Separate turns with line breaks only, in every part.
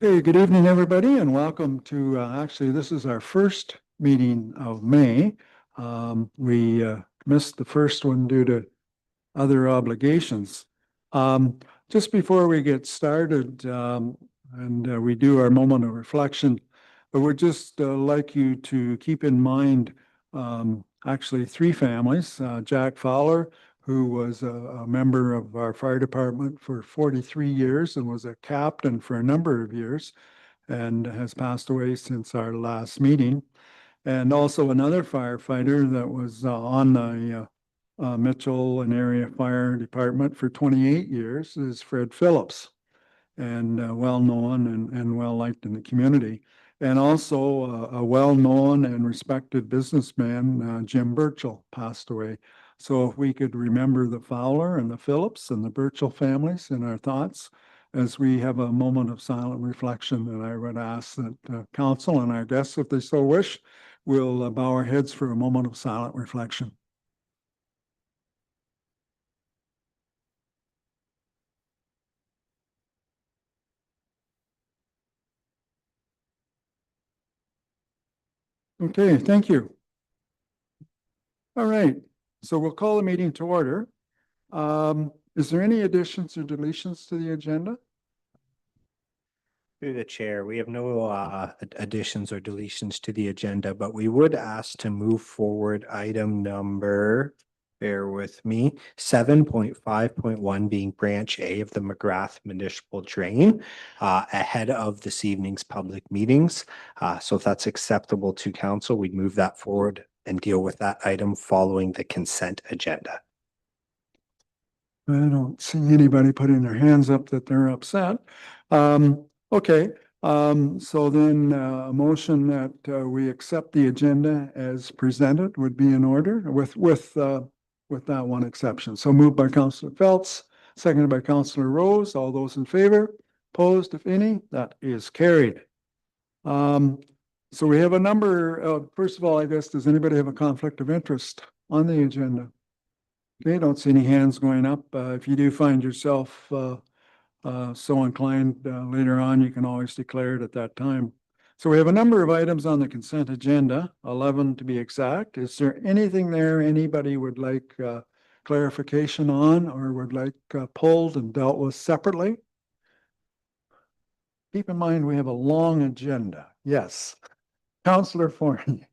Hey, good evening, everybody, and welcome to, actually, this is our first meeting of May. We missed the first one due to other obligations. Just before we get started, and we do our moment of reflection, I would just like you to keep in mind, actually, three families. Jack Fowler, who was a member of our fire department for 43 years and was a captain for a number of years and has passed away since our last meeting. And also another firefighter that was on the Mitchell and Area Fire Department for 28 years is Fred Phillips, and well-known and well-liked in the community. And also a well-known and respected businessman, Jim Burchell, passed away. So if we could remember the Fowler and the Phillips and the Burchell families in our thoughts as we have a moment of silent reflection, and I would ask that council and our guests, if they so wish, will bow our heads for a moment of silent reflection. Okay, thank you. All right, so we'll call the meeting to order. Is there any additions or deletions to the agenda?
Through the chair, we have no additions or deletions to the agenda, but we would ask to move forward item number, bear with me, 7.5.1 being branch A of the McGrath Municipal Drain ahead of this evening's public meetings. So if that's acceptable to council, we'd move that forward and deal with that item following the consent agenda.
I don't see anybody putting their hands up that they're upset. Okay, so then a motion that we accept the agenda as presented would be in order with that one exception. So moved by Councillor Phelps, seconded by Councillor Rose. All those in favor? Opposed, if any? That is carried. So we have a number of, first of all, I guess, does anybody have a conflict of interest on the agenda? Okay, don't see any hands going up. If you do find yourself so inclined later on, you can always declare it at that time. So we have a number of items on the consent agenda, 11 to be exact. Is there anything there anybody would like clarification on or would like pulled and dealt with separately? Keep in mind, we have a long agenda. Yes. Councillor Forney.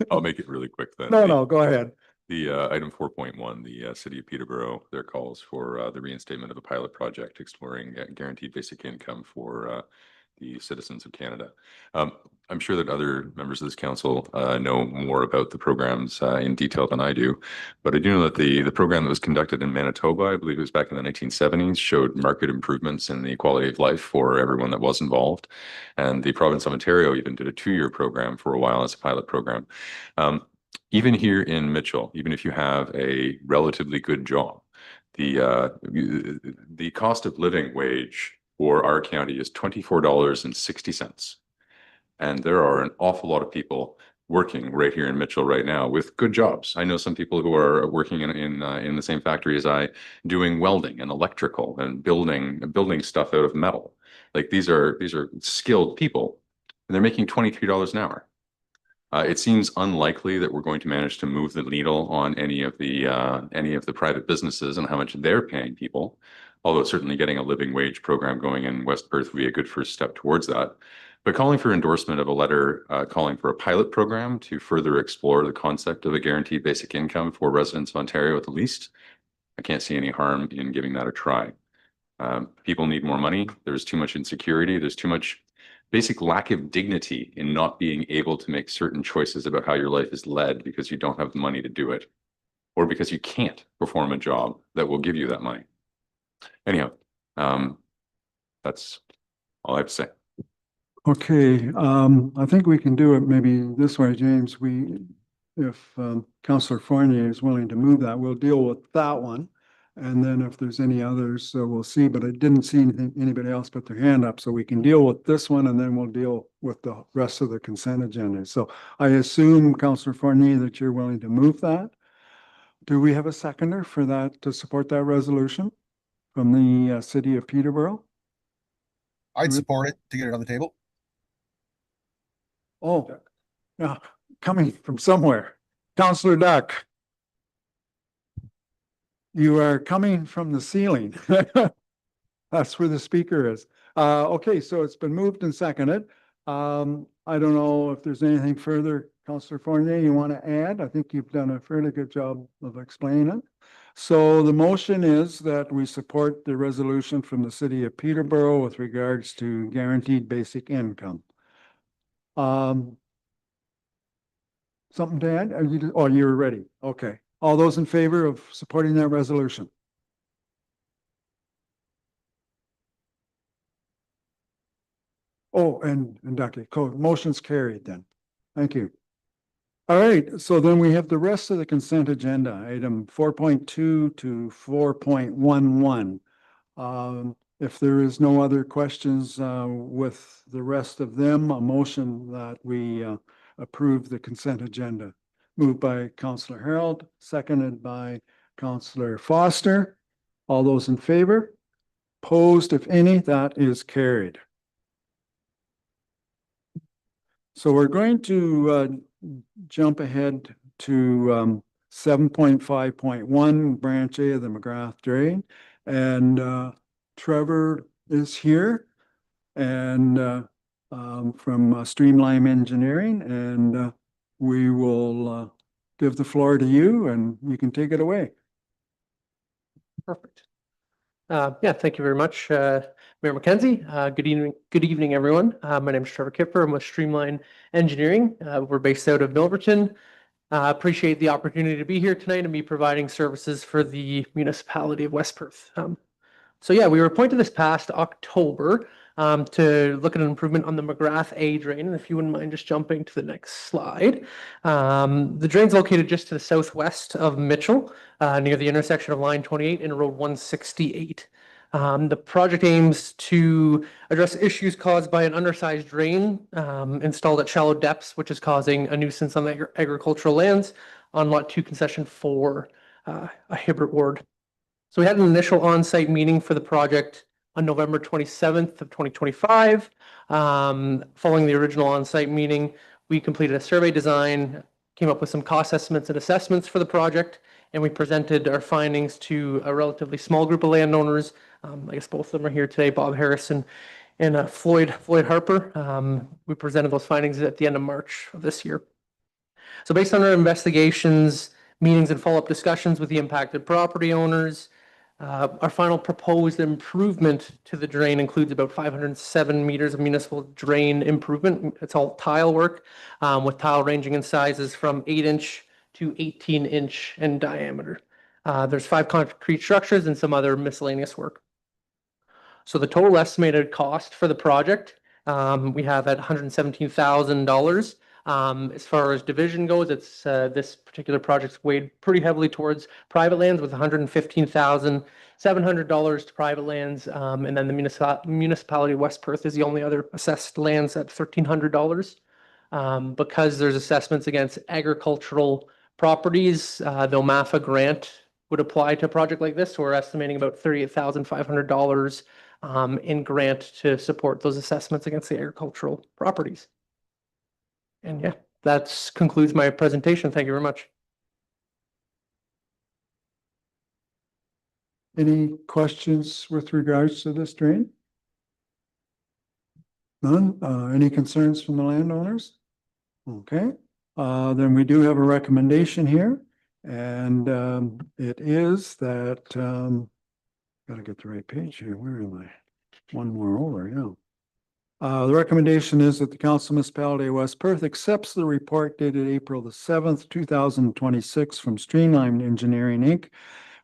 I'll make it really quick then.
No, go ahead.
The item 4.1, the City of Peterborough, their calls for the reinstatement of a pilot project exploring guaranteed basic income for the citizens of Canada. I'm sure that other members of this council know more about the programs in detail than I do, but I do know that the program that was conducted in Manitoba, I believe it was back in the 1970s, showed marked improvements in the quality of life for everyone that was involved. And the province of Ontario even did a 2-year program for a while as a pilot program. Even here in Mitchell, even if you have a relatively good job, the cost of living wage for our county is $24.60. And there are an awful lot of people working right here in Mitchell right now with good jobs. I know some people who are working in the same factory as I, doing welding and electrical and building stuff out of metal. Like these are skilled people, and they're making $23 an hour. It seems unlikely that we're going to manage to move the needle on any of the private businesses and how much they're paying people. Although certainly getting a living wage program going in West Perth would be a good first step towards that. But calling for endorsement of a letter calling for a pilot program to further explore the concept of a guaranteed basic income for residents of Ontario at the least, I can't see any harm in giving that a try. People need more money. There's too much insecurity. There's too much basic lack of dignity in not being able to make certain choices about how your life is led because you don't have the money to do it, or because you can't perform a job that will give you that money. Anyhow, that's all I have to say.
Okay, I think we can do it maybe this way, James. If Councillor Fournier is willing to move that, we'll deal with that one. And then if there's any others, we'll see, but I didn't see anybody else put their hand up. So we can deal with this one and then we'll deal with the rest of the consent agenda. So I assume, Councillor Fournier, that you're willing to move that. Do we have a seconder for that to support that resolution from the City of Peterborough?
I'd support it to get it on the table.
Oh, yeah, coming from somewhere. Counselor Duck. You are coming from the ceiling. That's where the speaker is. Okay, so it's been moved and seconded. I don't know if there's anything further, Counselor Fournier, you want to add? I think you've done a fairly good job of explaining it. So the motion is that we support the resolution from the city of Peterborough with regards to guaranteed basic income. Something to add? Are you, oh, you're ready. Okay. All those in favor of supporting that resolution? Oh, and Dr. Code, motion's carried then. Thank you. All right, so then we have the rest of the consent agenda, item 4.2 to 4.11. If there is no other questions with the rest of them, a motion that we approve the consent agenda. Moved by Councillor Harold, seconded by Councillor Foster. All those in favor? Opposed, if any, that is carried. So we're going to jump ahead to 7.5.1, branch A of the McGrath Drain. And Trevor is here and from Streamline Engineering, and we will give the floor to you and you can take it away.
Perfect. Yeah, thank you very much, Mayor McKenzie. Good evening, everyone. My name is Trevor Kipper. I'm with Streamline Engineering. We're based out of Milverton. Appreciate the opportunity to be here tonight and be providing services for the municipality of West Perth. So yeah, we were appointed this past October to look at an improvement on the McGrath A drain. And if you wouldn't mind just jumping to the next slide. The drain's located just to the southwest of Mitchell, near the intersection of line 28 and Road 168. The project aims to address issues caused by an undersized drain installed at shallow depths, which is causing a nuisance on the agricultural lands on Lot 2 Concession 4, a Hibbert Ward. So we had an initial on-site meeting for the project on November 27th of 2025. Following the original on-site meeting, we completed a survey design, came up with some cost estimates and assessments for the project, and we presented our findings to a relatively small group of landowners. I guess both of them are here today, Bob Harrison and Floyd Harper. We presented those findings at the end of March of this year. So based on our investigations, meetings and follow-up discussions with the impacted property owners, our final proposed improvement to the drain includes about 507 meters of municipal drain improvement. It's all tile work, with tile ranging in sizes from 8-inch to 18-inch in diameter. There's 5 concrete structures and some other miscellaneous work. So the total estimated cost for the project, we have at $117,000. As far as division goes, it's this particular project's weighed pretty heavily towards private lands with $115,700 to private lands, and then the municipality of West Perth is the only other assessed lands at $1,300. Because there's assessments against agricultural properties, the OMAFA grant would apply to a project like this. So we're estimating about $38,500 in grant to support those assessments against the agricultural properties. And yeah, that concludes my presentation. Thank you very much.
Any questions with regards to this drain? None? Any concerns from the landowners? Okay, then we do have a recommendation here, and it is that, gotta get the right page here. Where am I? One more over, yeah. The recommendation is that the Council Municipality of West Perth accepts the report dated April the 7th, 2026 from Streamline Engineering, Inc.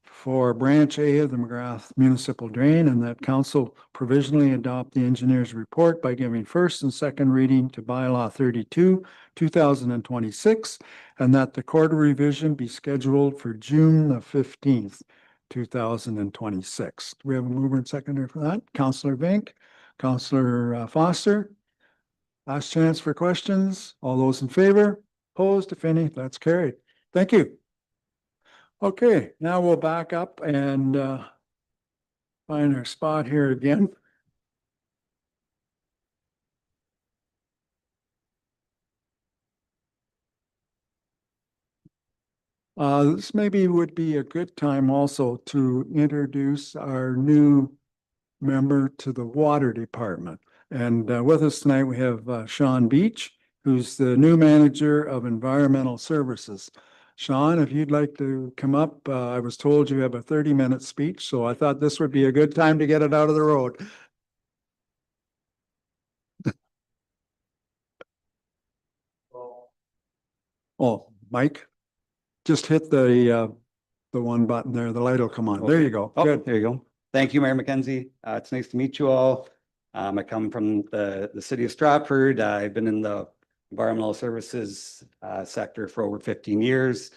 for Branch A of the McGrath Municipal Drain, and that council provisionally adopt the engineer's report by giving first and second reading to bylaw 32, 2026, and that the quarter revision be scheduled for June the 15th, 2026. Do we have a mover and seconder for that? Councillor Vink, Councillor Foster. Last chance for questions. All those in favor? Opposed, if any? That's carried. Thank you. Okay, now we'll back up and find our spot here again. This maybe would be a good time also to introduce our new member to the Water Department. And with us tonight, we have Sean Beach, who's the new manager of Environmental Services. Sean, if you'd like to come up, I was told you have a 30-minute speech, so I thought this would be a good time to get it out of the road. Oh, Mike, just hit the one button there. The light will come on. There you go.
Oh,
Good.
there you go. Thank you, Mayor McKenzie. It's nice to meet you all. I come from the city of Stratford. I've been in the environmental services sector for over 15 years.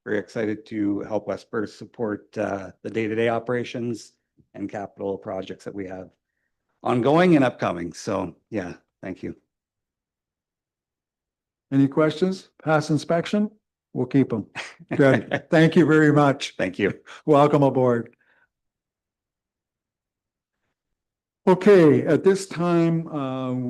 Very excited to help West Perth support the day-to-day operations and capital projects that we have ongoing and upcoming. So yeah, thank you.
Any questions? Pass inspection? We'll keep them. Good. Thank you very much.
Thank you.
Welcome aboard. Okay, at this time,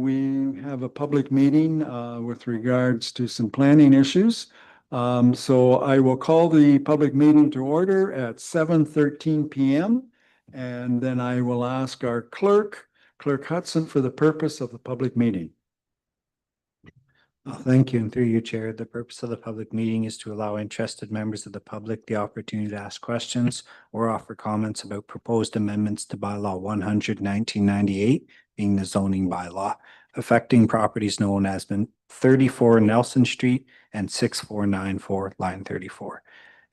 we have a public meeting with regards to some planning issues. So I will call the public meeting to order at 7:13 p.m. And then I will ask our clerk, Clerk Hudson, for the purpose of the public meeting.
Thank you. And through you, Chair, the purpose of the public meeting is to allow interested members of the public the opportunity to ask questions or offer comments about proposed amendments to bylaw 100/1998, being the zoning bylaw, affecting properties known as 34 Nelson Street and 6494 line 34.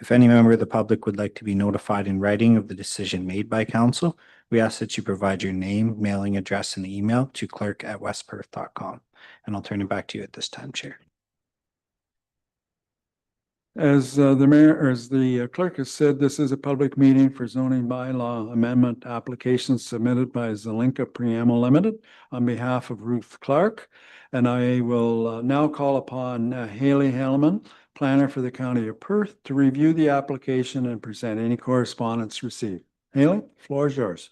If any member of the public would like to be notified in writing of the decision made by council, we ask that you provide your name, mailing address, and email to clerk@westperth.com. And I'll turn it back to you at this time, Chair.
As the mayor, or as the clerk has said, this is a public meeting for zoning bylaw amendment applications submitted by Zelenka Preamble Limited on behalf of Ruth Clark. And I will now call upon Haley Hellman, planner for the County of Perth, to review the application and present any correspondence received. Haley, floor is yours.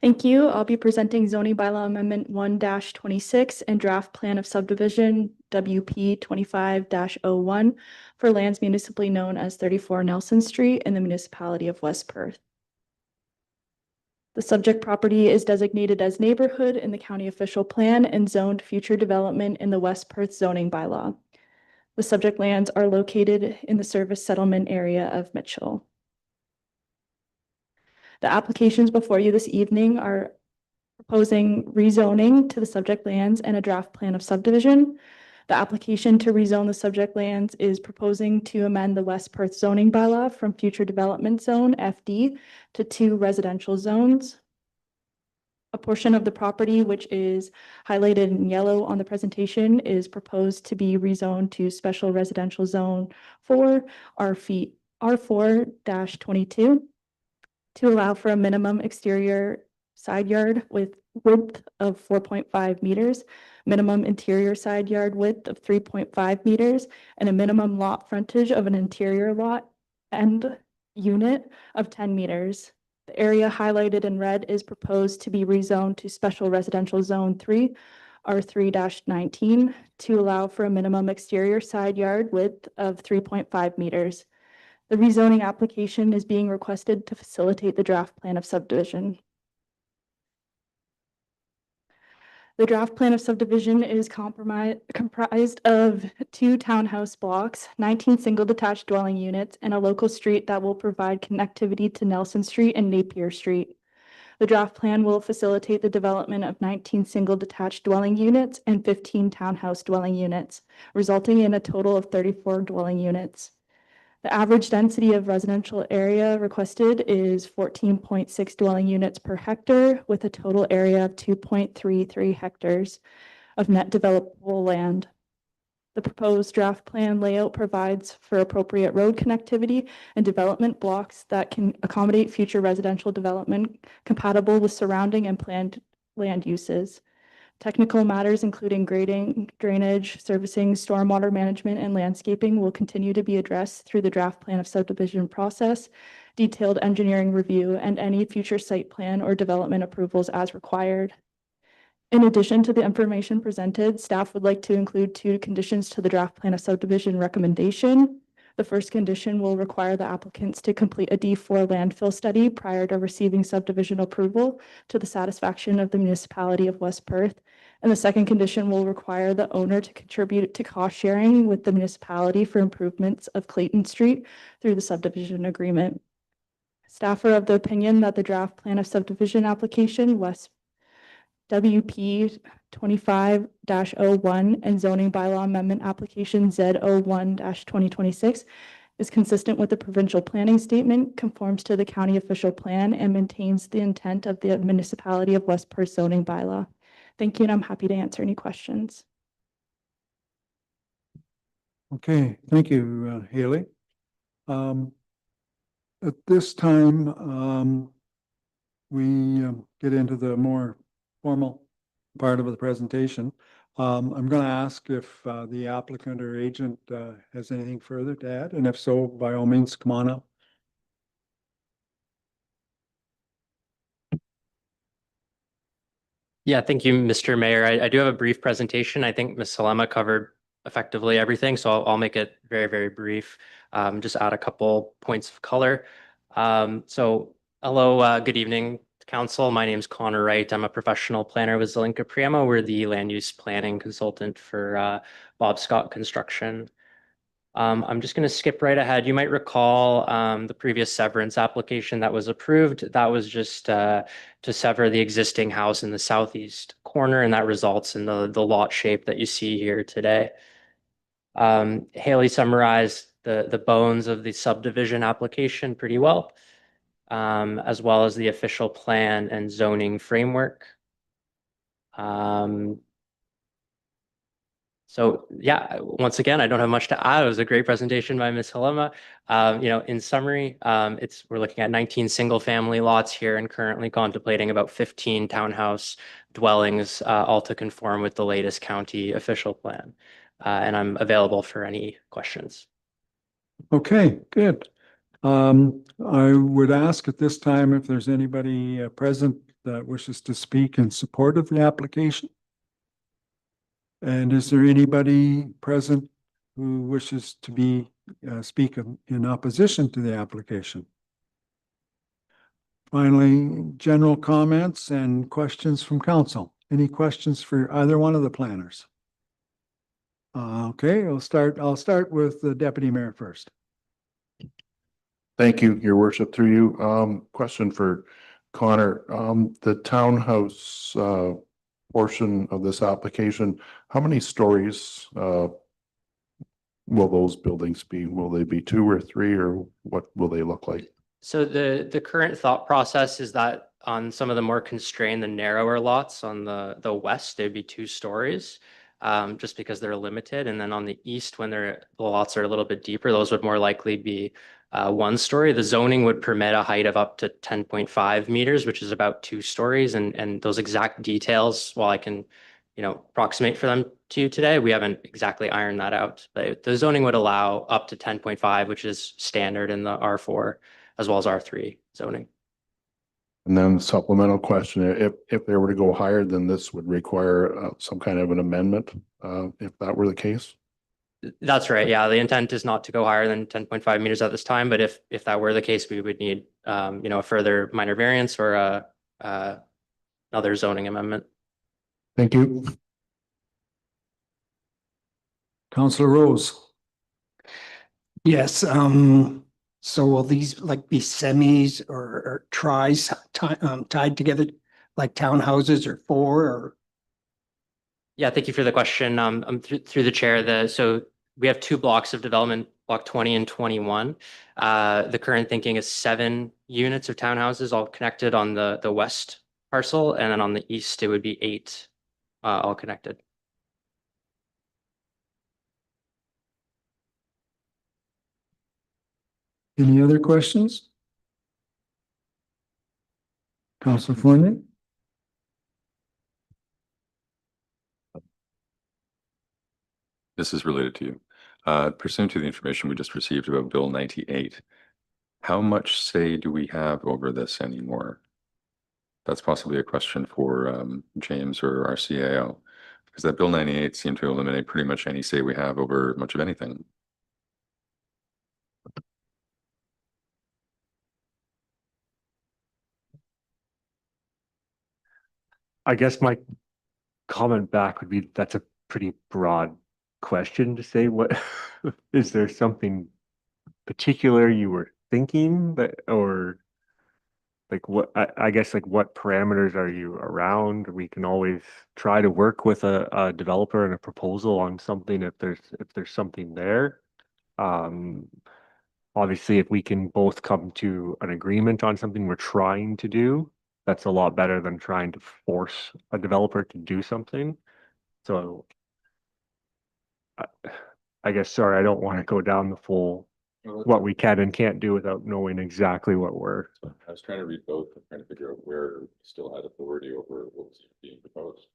Thank you. I'll be presenting zoning bylaw amendment 1-26 and draft plan of subdivision WP 25-01 for lands municipally known as 34 Nelson Street in the municipality of West Perth. The subject property is designated as neighborhood in the county official plan and zoned future development in the West Perth zoning bylaw. The subject lands are located in the service settlement area of Mitchell. The applications before you this evening are proposing rezoning to the subject lands and a draft plan of subdivision. The application to rezone the subject lands is proposing to amend the West Perth zoning bylaw from future development zone FD to 2 residential zones. A portion of the property, which is highlighted in yellow on the presentation, is proposed to be rezoned to special residential zone 4 R4-22. to allow for a minimum exterior side yard with width of 4.5 meters, minimum interior side yard width of 3.5 meters, and a minimum lot frontage of an interior lot and unit of 10 meters. The area highlighted in red is proposed to be rezoned to special residential zone 3, R3-19, to allow for a minimum exterior side yard width of 3.5 meters. The rezoning application is being requested to facilitate the draft plan of subdivision. The draft plan of subdivision is comprised of 2 townhouse blocks, 19 single detached dwelling units, and a local street that will provide connectivity to Nelson Street and Napier Street. The draft plan will facilitate the development of 19 single detached dwelling units and 15 townhouse dwelling units, resulting in a total of 34 dwelling units. The average density of residential area requested is 14.6 dwelling units per hectare, with a total area of 2.33 hectares of net developable land. The proposed draft plan layout provides for appropriate road connectivity and development blocks that can accommodate future residential development compatible with surrounding and planned land uses. Technical matters, including grading, drainage, servicing, stormwater management, and landscaping, will continue to be addressed through the draft plan of subdivision process, detailed engineering review, and any future site plan or development approvals as required. In addition to the information presented, staff would like to include 2 conditions to the draft plan of subdivision recommendation. The first condition will require the applicants to complete a D4 landfill study prior to receiving subdivision approval to the satisfaction of the municipality of West Perth. And the second condition will require the owner to contribute to cost sharing with the municipality for improvements of Clayton Street through the subdivision agreement. Staff are of the opinion that the draft plan of subdivision application West WP 25-01 and zoning bylaw amendment application Z01-2026 is consistent with the provincial planning statement, conforms to the county official plan, and maintains the intent of the municipality of West Perth zoning bylaw. Thank you, and I'm happy to answer any questions.
Okay, thank you, Haley. At this time, we get into the more formal part of the presentation. I'm going to ask if the applicant or agent has anything further to add, and if so, by all means, come on up.
Yeah, thank you, Mr. Mayor. I do have a brief presentation. I think Ms. Salema covered effectively everything, so I'll make it very, very brief. Just add a couple points of color. Hello, good evening, Council. My name is Connor Wright. I'm a professional planner with Zelenka Priamo. We're the land use planning consultant for Bob Scott Construction. I'm just going to skip right ahead. You might recall the previous severance application that was approved. That was just to sever the existing house in the southeast corner, and that results in the lot shape that you see here today. Haley summarized the bones of the subdivision application pretty well, as well as the official plan and zoning framework. So yeah, once again, I don't have much to add. It was a great presentation by Ms. Halema. In summary, we're looking at 19 single-family lots here and currently contemplating about 15 townhouse dwellings, all to conform with the latest county official plan. And I'm available for any questions.
Okay, good. I would ask at this time if there's anybody present that wishes to speak in support of the application. And is there anybody present who wishes to speak in opposition to the application? Finally, general comments and questions from council. Any questions for either one of the planners? Okay, I'll start with the deputy mayor first.
Thank you, your worship, through you. Question for Connor. The townhouse portion of this application, how many stories will those buildings be? Will they be 2 or 3, or what will they look like?
So the current thought process is that on some of the more constrained, the narrower lots on the west, they'd be 2 stories. Just because they're limited. And then on the east, when the lots are a little bit deeper, those would more likely be 1 story. The zoning would permit a height of up to 10.5 meters, which is about 2 stories. And those exact details, while I can, approximate for them to you today, we haven't exactly ironed that out. But the zoning would allow up to 10.5, which is standard in the R4 as well as R3 zoning.
And then supplemental question, if they were to go higher, then this would require some kind of an amendment, if that were the case?
That's right. Yeah, the intent is not to go higher than 10.5 meters at this time, but if that were the case, we would need, a further minor variance or another zoning amendment.
Thank you.
Councillor Rose.
Yes, so will these be semis or tries tied together like townhouses or 4 or?
Yeah, thank you for the question. Through the chair, so we have 2 blocks of development, block 20 and 21. The current thinking is 7 units of townhouses all connected on the west parcel, and then on the east, it would be 8 all connected.
Any other questions? Councillor Fournier?
This is related to you. Pursuant to the information we just received about Bill 98, how much say do we have over this anymore? that's possibly a question for James or our CAO. Because that Bill 98 seemed to eliminate pretty much any say we have over much of anything.
I guess my comment back would be that's a pretty broad question to say. What is there something particular you were thinking that, or like what, I guess like what parameters are you around? We can always try to work with a developer and a proposal on something if there's something there. Obviously, if we can both come to an agreement on something we're trying to do, that's a lot better than trying to force a developer to do something. So I guess, sorry, I don't want to go down the full, what we can and can't do without knowing exactly what we're.
I was trying to read both, and trying to figure out where we still had authority over what was being proposed.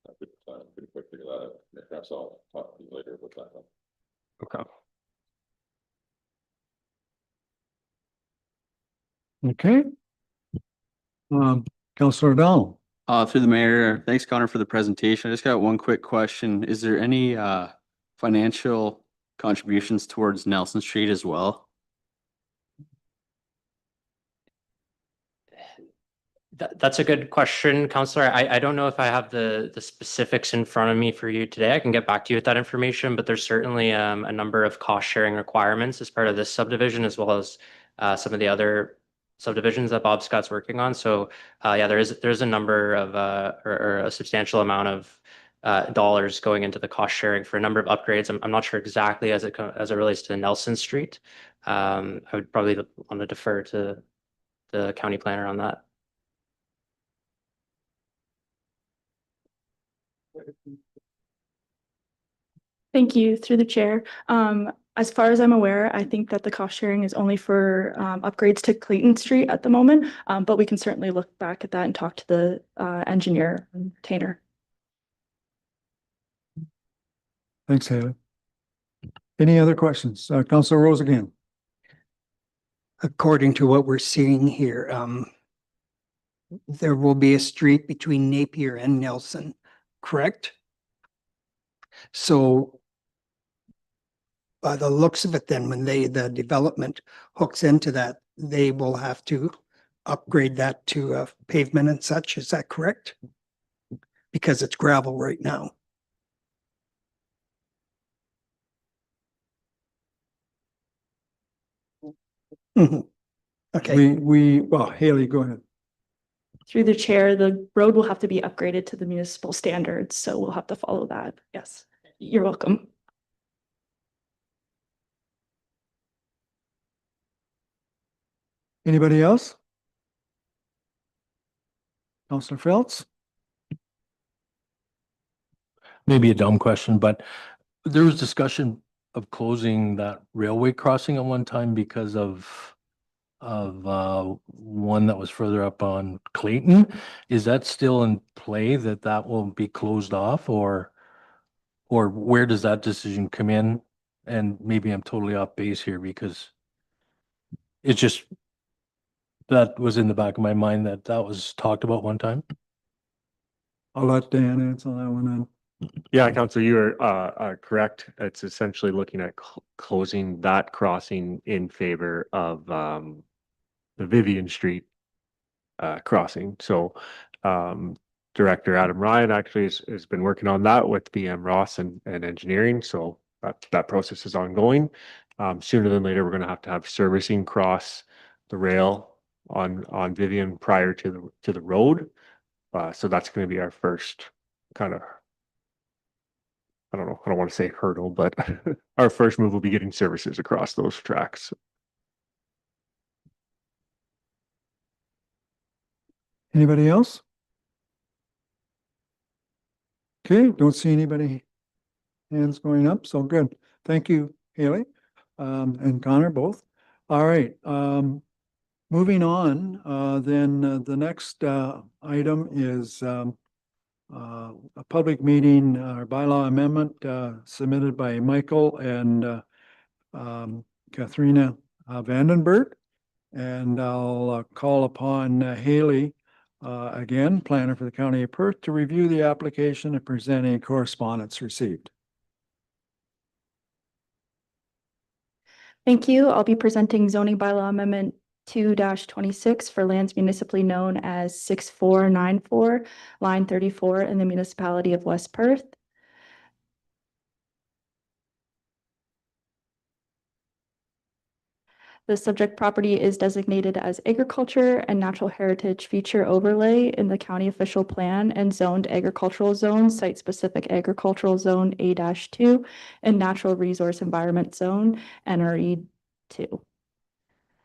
I could pretty quick figure that out. Perhaps I'll talk to you later about that.
Okay.
Okay. Councillor O'Donnell.
Through the mayor, thanks Connor for the presentation. I just got one quick question. Is there any financial contributions towards Nelson Street as well?
That's a good question, Counselor. I don't know if I have the specifics in front of me for you today. I can get back to you with that information, but there's certainly a number of cost sharing requirements as part of this subdivision, as well as some of the other subdivisions that Bob Scott's working on. So yeah, there's a number of or a substantial amount of dollars going into the cost sharing for a number of upgrades. I'm not sure exactly as it relates to Nelson Street. I would probably want to defer to the county planner on that.
Thank you, through the chair. As far as I'm aware, I think that the cost sharing is only for upgrades to Clayton Street at the moment, but we can certainly look back at that and talk to the engineer, Tainer.
Thanks, Haley. Any other questions? Councillor Rose again.
According to what we're seeing here, there will be a street between Napier and Nelson, correct? So by the looks of it, then when the development hooks into that, they will have to upgrade that to pavement and such. Is that correct? Because it's gravel right now. Mhm. Okay.
Well, Haley, go ahead.
Through the chair, the road will have to be upgraded to the municipal standards, so we'll have to follow that. Yes, you're welcome.
Anybody else? Councillor Phelps?
Maybe a dumb question, but there was discussion of closing that railway crossing at one time because of one that was further up on Clayton. Is that still in play, that will be closed off, or where does that decision come in? And maybe I'm totally off base here because it's just that was in the back of my mind that was talked about one time.
I'll let Dan answer that one then.
Yeah, Council, you are correct. It's essentially looking at closing that crossing in favor of the Vivian Street crossing. So Director Adam Ryan actually has been working on that with BM Ross and engineering. So that process is ongoing. Sooner than later, we're going to have servicing cross the rail on Vivian prior to the road. So that's going to be our first kind of, I don't know, I don't want to say hurdle, but our first move will be getting services across those tracks.
Anybody else? Okay, don't see anybody hands going up, so good. Thank you, Haley, and Connor both. All right, moving on, then the next item is a public meeting or bylaw amendment submitted by Michael and Katharina Vandenberg. And I'll call upon Haley again, planner for the county of Perth, to review the application and present any correspondence received.
Thank you. I'll be presenting zoning bylaw amendment 2-26 for lands municipally known as 6494, line 34 in the municipality of West Perth. The subject property is designated as agriculture and natural heritage feature overlay in the county official plan and zoned agricultural zone, site-specific agricultural zone A-2, and natural resource environment zone, NRE 2.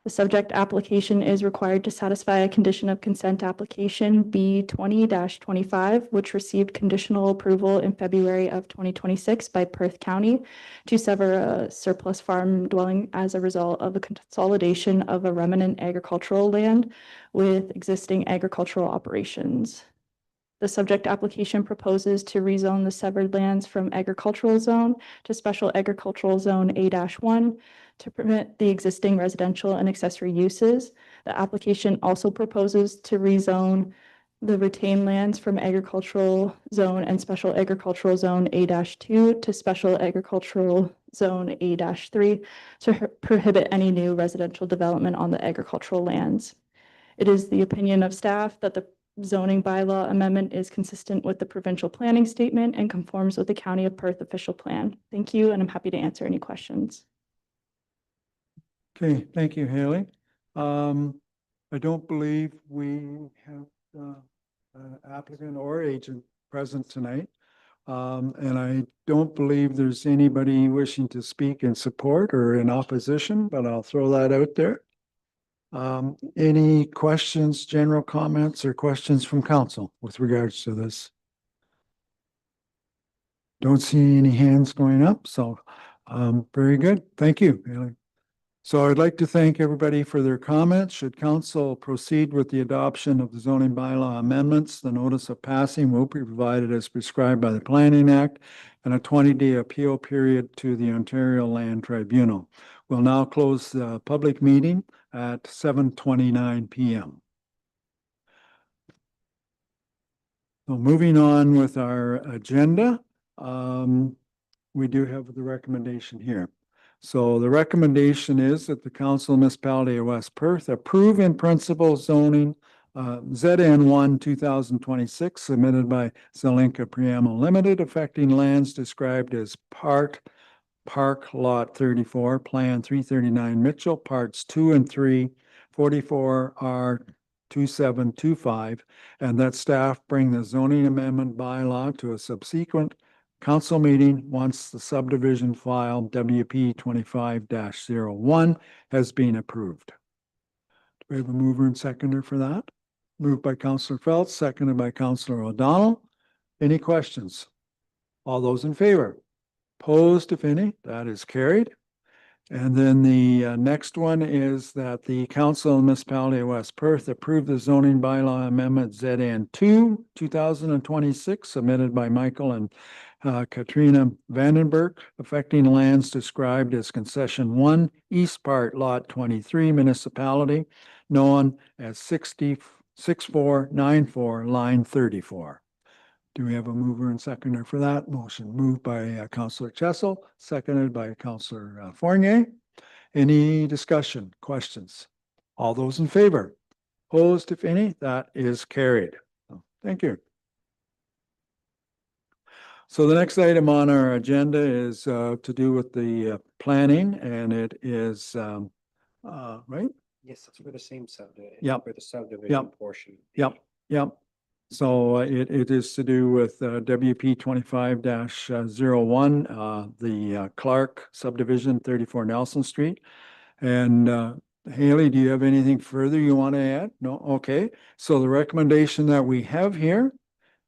The subject application is required to satisfy a condition of consent application B 20-25, which received conditional approval in February of 2026 by Perth County to sever a surplus farm dwelling as a result of a consolidation of a remnant agricultural land with existing agricultural operations. The subject application proposes to rezone the severed lands from agricultural zone to special agricultural zone A-1 to permit the existing residential and accessory uses. The application also proposes to rezone the retained lands from agricultural zone and special agricultural zone A-2 to special agricultural zone A-3 to prohibit any new residential development on the agricultural lands. It is the opinion of staff that the zoning bylaw amendment is consistent with the provincial planning statement and conforms with the County of Perth official plan. Thank you, and I'm happy to answer any questions.
Okay, thank you, Haley. I don't believe we have applicant or agent present tonight. And I don't believe there's anybody wishing to speak in support or in opposition, but I'll throw that out there. Any questions, general comments, or questions from council with regards to this? Don't see any hands going up, so very good. Thank you, Haley. So I'd like to thank everybody for their comments. Should council proceed with the adoption of the zoning bylaw amendments, the notice of passing will be provided as prescribed by the Planning Act and a 20-day appeal period to the Ontario Land Tribunal. We'll now close the public meeting at 7:29 p.m. So moving on with our agenda, we do have the recommendation here. So the recommendation is that the Council of Municipality of West Perth approve in principle zoning ZN1 2026 submitted by Zelenka Priamo Limited affecting lands described as Park Lot 34, Plan 339 Mitchell, Parts 2 and 3, 44R 2725, and that staff bring the zoning amendment bylaw to a subsequent council meeting once the subdivision file WP 25-01 has been approved. Do we have a mover and seconder for that? Moved by Councillor Phelps, seconded by Councillor O'Donnell. Any questions? All those in favor? Opposed, if any? That is carried. And then the next one is that the Council of the Municipality of West Perth approve the zoning bylaw amendment ZN2 2026 submitted by Michael and Katrina Vandenberg affecting lands described as Concession 1, East Part Lot 23 Municipality, known as 6494 Line 34. Do we have a mover and seconder for that motion? Moved by Councillor Chessel, seconded by Councillor Fournier. Any discussion, questions? All those in favor? Opposed, if any? That is carried. Thank you. So the next item on our agenda is to do with the planning, and it is right?
Yes, it's for the same subdivision.
Yep.
For the subdivision portion.
Yep. So it is to do with WP 25-01, the Clark subdivision, 34 Nelson Street. And Haley, do you have anything further you want to add? No? Okay. So the recommendation that we have here,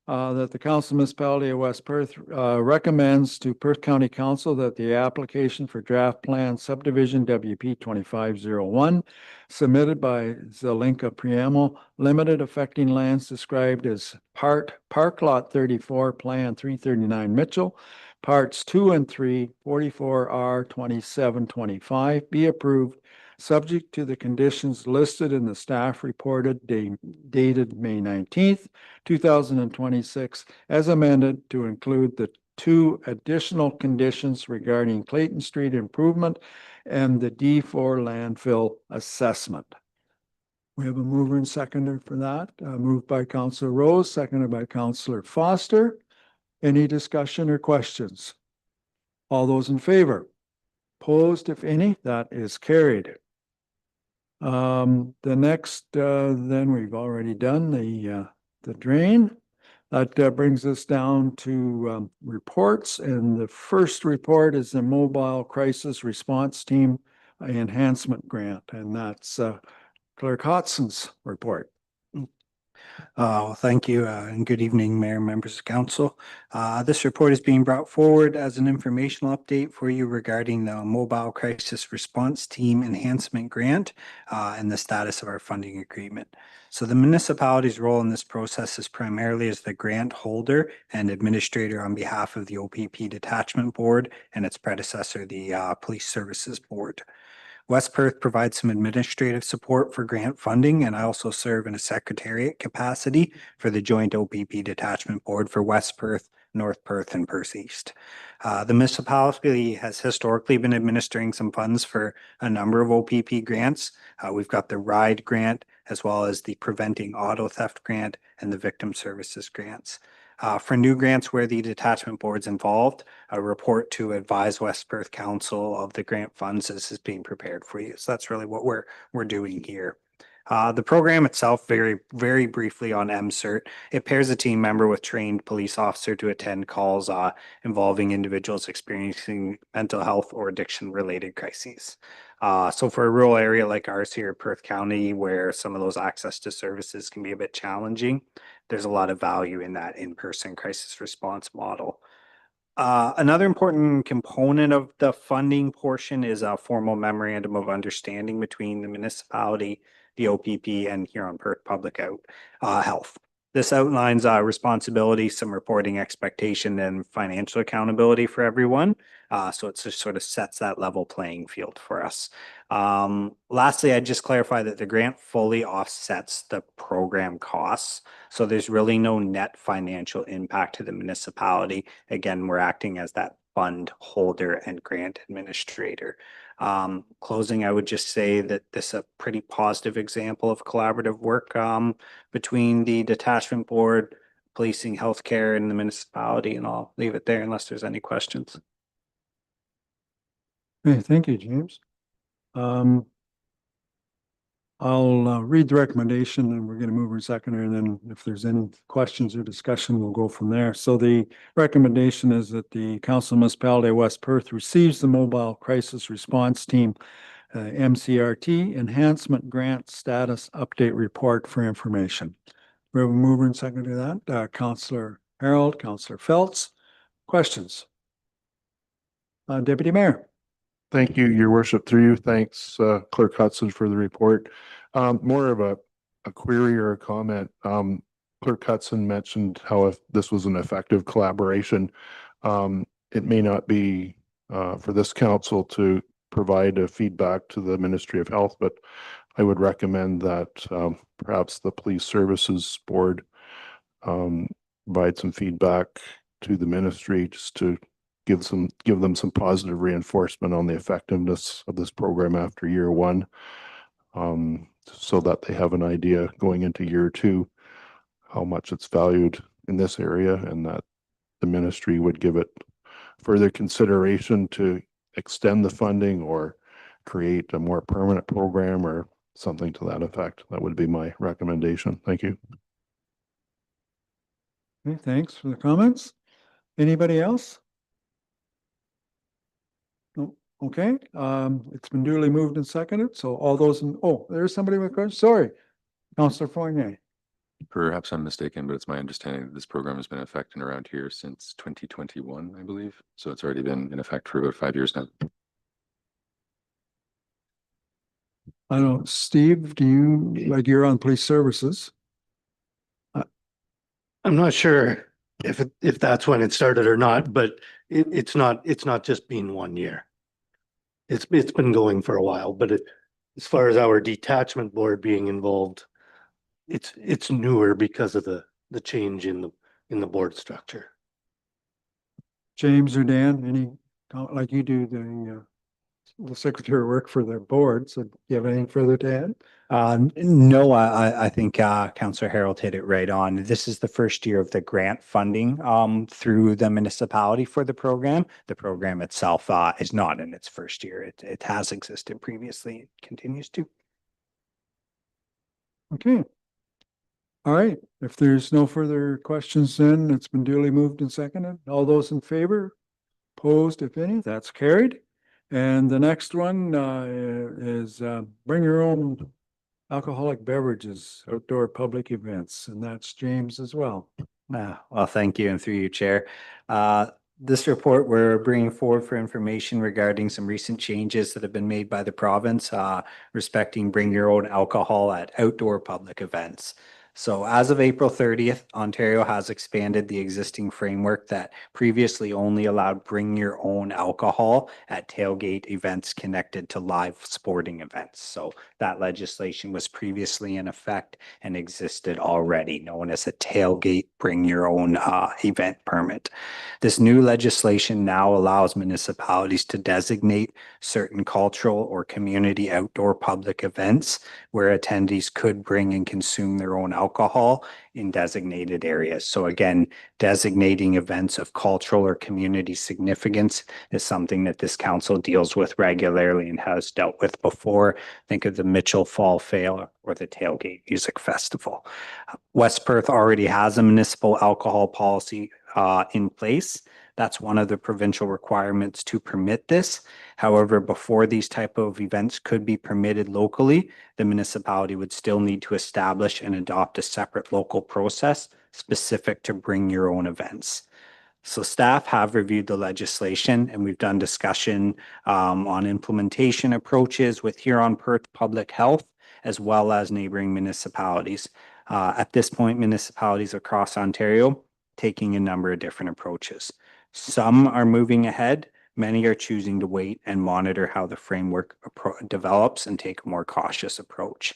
that the Council of Municipality of West Perth recommends to Perth County Council that the application for draft plan subdivision WP 25-01 submitted by Zelenka Priamo Limited affecting lands described as Park Lot 34, Plan 339 Mitchell, Parts 2 and 3, 44R 2725 be approved subject to the conditions listed in the staff reported dated May 19th, 2026, as amended to include the 2 additional conditions regarding Clayton Street improvement and the D4 landfill assessment. We have a mover and seconder for that. Moved by Councillor Rose, seconded by Councillor Foster. Any discussion or questions? All those in favor? Opposed, if any? That is carried. The next, then we've already done the drain. That brings us down to reports, and the first report is the Mobile Crisis Response Team Enhancement Grant, and that's Clerk Hodson's report.
Thank you, and good evening, Mayor, members of council. This report is being brought forward as an informational update for you regarding the Mobile Crisis Response Team Enhancement Grant and the status of our funding agreement. So the municipality's role in this process is primarily as the grant holder and administrator on behalf of the OPP Detachment Board and its predecessor, the Police Services Board. West Perth provides some administrative support for grant funding, and I also serve in a secretariat capacity for the joint OPP Detachment Board for West Perth, North Perth, and Perth East. The municipality has historically been administering some funds for a number of OPP grants. We've got the RIDE grant, as well as the Preventing Auto Theft grant and the Victim Services grants. For new grants where the detachment board's involved, a report to advise West Perth Council of the grant funds is being prepared for you. So that's really what we're doing here. The program itself, very briefly on MCERT, it pairs a team member with trained police officer to attend calls involving individuals experiencing mental health or addiction related crises. So for a rural area like ours here in Perth County, where some of those access to services can be a bit challenging, there's a lot of value in that in-person crisis response model. Another important component of the funding portion is a formal memorandum of understanding between the municipality, the OPP, and Huron-Perth Public Health. This outlines responsibility, some reporting expectation, and financial accountability for everyone. So it just sort of sets that level playing field for us. Lastly, I'd just clarify that the grant fully offsets the program costs. So there's really no net financial impact to the municipality. Again, we're acting as that fund holder and grant administrator. Closing, I would just say that this is a pretty positive example of collaborative work between the detachment board, policing, healthcare, and the municipality, and I'll leave it there unless there's any questions.
Okay, thank you, James. I'll read the recommendation, and we're going to move in seconder, and then if there's any questions or discussion, we'll go from there. So the recommendation is that the Council Municipality of West Perth receives the Mobile Crisis Response Team MCRT Enhancement Grant Status Update Report for information. We have a mover and seconder to that. Councillor Harold, Councillor Feltz. Questions? Deputy Mayor.
Thank you, Your Worship. Through you, thanks, Clerk Hudson, for the report. More of a query or a comment. Clerk Hudson mentioned how if this was an effective collaboration, it may not be for this council to provide a feedback to the Ministry of Health, but I would recommend that perhaps the Police Services Board provide some feedback to the ministry just to give them some positive reinforcement on the effectiveness of this program after year one, so that they have an idea going into year two how much it's valued in this area, and that the ministry would give it further consideration to extend the funding or create a more permanent program or something to that effect. That would be my recommendation. Thank you.
Okay, thanks for the comments. Anybody else? Okay, it's been duly moved and seconded. So all those there's somebody with questions. Sorry, Councillor Fournier.
Perhaps I'm mistaken, but it's my understanding that this program has been in effect around here since 2021, I believe. So it's already been in effect for about 5 years now.
I don't, Steve, do you, you're on police services?
I'm not sure if that's when it started or not, but it's not just been 1 year. It's been going for a while, but as far as our detachment board being involved, it's newer because of the change in the board structure.
James or Dan, any, like you do the secretary work for the board, so do you have anything further to add?
No, I think Councillor Harold hit it right on. This is the first year of the grant funding through the municipality for the program. The program itself is not in its first year. It has existed previously. It continues to.
Okay. All right, if there's no further questions, then it's been duly moved and seconded. All those in favor? Opposed, if any, that's carried. And the next one is bring your own alcoholic beverages, outdoor public events, and that's James as well.
Well, thank you, and through you, Chair. This report, we're bringing forward for information regarding some recent changes that have been made by the province respecting bring your own alcohol at outdoor public events. So as of April 30th, Ontario has expanded the existing framework that previously only allowed bring your own alcohol at tailgate events connected to live sporting events. So that legislation was previously in effect and existed already, known as a tailgate bring your own event permit. This new legislation now allows municipalities to designate certain cultural or community outdoor public events where attendees could bring and consume their own alcohol in designated areas. So again, designating events of cultural or community significance is something that this council deals with regularly and has dealt with before. Think of the Mitchell Fall Fair or the Tailgate Music Festival. West Perth already has a municipal alcohol policy in place. That's one of the provincial requirements to permit this. However, before these type of events could be permitted locally, the municipality would still need to establish and adopt a separate local process specific to bring your own events. So staff have reviewed the legislation and we've done discussion on implementation approaches with Huron-Perth Public Health as well as neighboring municipalities. At this point, municipalities across Ontario taking a number of different approaches. Some are moving ahead. Many are choosing to wait and monitor how the framework develops and take a more cautious approach.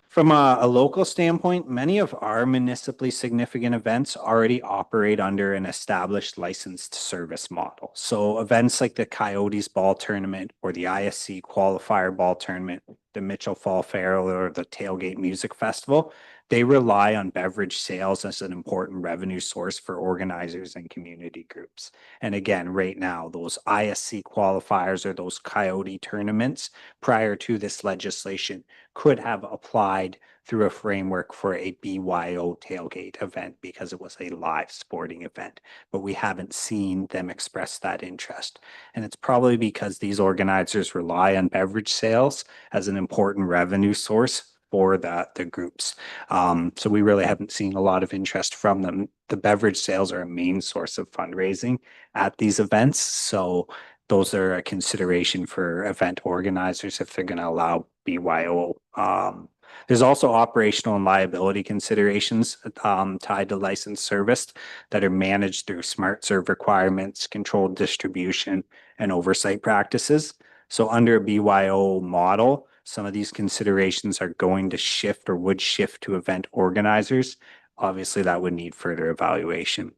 From a local standpoint, many of our municipally significant events already operate under an established licensed service model. So events like the Coyotes Ball Tournament or the ISC Qualifier Ball Tournament, the Mitchell Fall Fair or the Tailgate Music Festival, they rely on beverage sales as an important revenue source for organizers and community groups. And again, right now, those ISC qualifiers or those Coyote tournaments prior to this legislation could have applied through a framework for a BYO tailgate event because it was a live sporting event, but we haven't seen them express that interest. And it's probably because these organizers rely on beverage sales as an important revenue source for the groups. So we really haven't seen a lot of interest from them. The beverage sales are a main source of fundraising at these events. So those are a consideration for event organizers if they're going to allow BYO. There's also operational and liability considerations tied to licensed service that are managed through smart serve requirements, controlled distribution, and oversight practices. So under a BYO model, some of these considerations are going to shift or would shift to event organizers. Obviously, that would need further evaluation.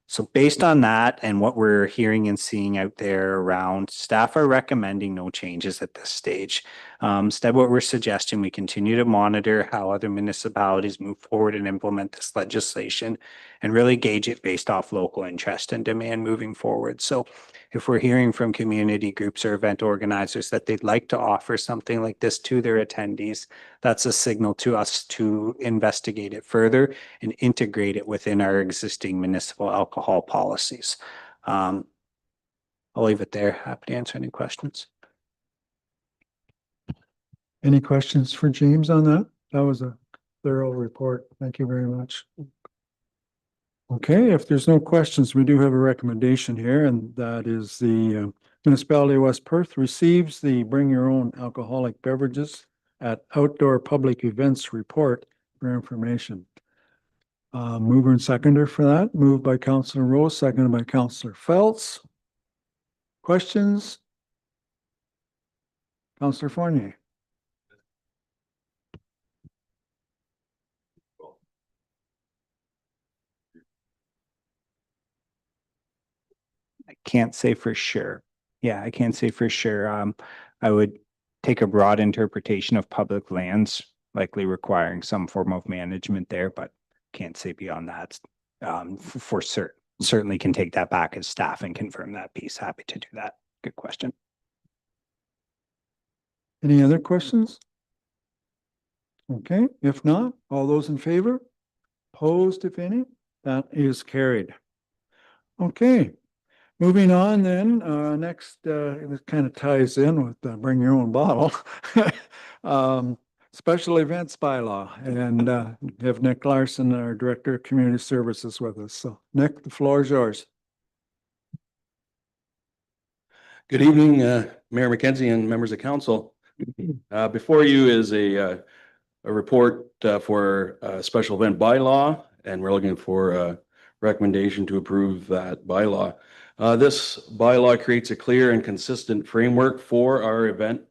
So based on that and what we're hearing and seeing out there around, staff are recommending no changes at this stage. Instead, what we're suggesting, we continue to monitor how other municipalities move forward and implement this legislation and really gauge it based off local interest and demand moving forward. So if we're hearing from community groups or event organizers that they'd like to offer something like this to their attendees, that's a signal to us to investigate it further and integrate it within our existing municipal alcohol policies. I'll leave it there. Happy to answer any questions.
Any questions for James on that? That was a thorough report. Thank you very much. Okay, if there's no questions, we do have a recommendation here, and that is the municipality of West Perth receives the bring your own alcoholic beverages at outdoor public events report for information. Mover and seconder for that, moved by Councillor Rose, seconded by Councillor Phelps. Questions? Councillor Fournier.
can't say for sure. Yeah, I can't say for sure. I would take a broad interpretation of public lands, likely requiring some form of management there, but can't say beyond that. For certain, certainly can take that back as staff and confirm that piece. Happy to do that. Good question.
Any other questions? Okay, if not, all those in favor? Opposed, if any? That is carried. Okay, moving on then, next, this kind of ties in with bring your own bottle. Special events bylaw, and have Nick Larson, our Director of Community Services, with us. So Nick, the floor is yours.
Good evening, Mayor McKenzie and members of council. Before you is a report for a special event bylaw, and we're looking for a recommendation to approve that bylaw. This bylaw creates a clear and consistent framework for our event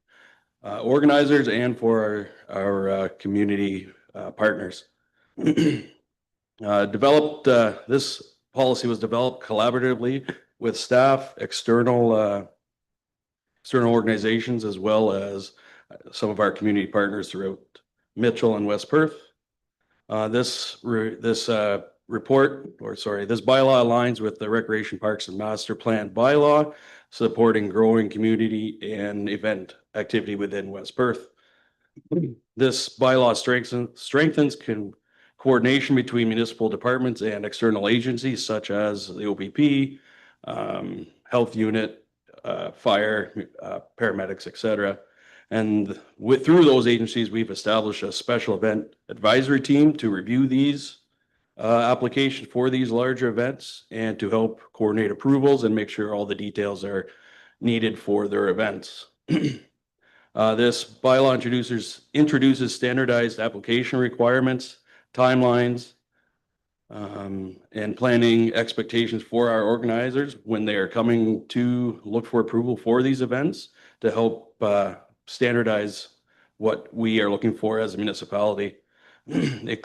organizers and for our community partners. This policy was developed collaboratively with staff, external organizations, as well as some of our community partners throughout Mitchell and West Perth. This bylaw aligns with the Recreation Parks and Master Plan bylaw, supporting growing community and event activity within West Perth. This bylaw strengthens coordination between municipal departments and external agencies such as the OPP, health unit, fire, paramedics, etc. And through those agencies, we've established a special event advisory team to review these applications for these larger events and to help coordinate approvals and make sure all the details are needed for their events. This bylaw introduces standardized application requirements, timelines, and planning expectations for our organizers when they are coming to look for approval for these events to help standardize what we are looking for as a municipality. It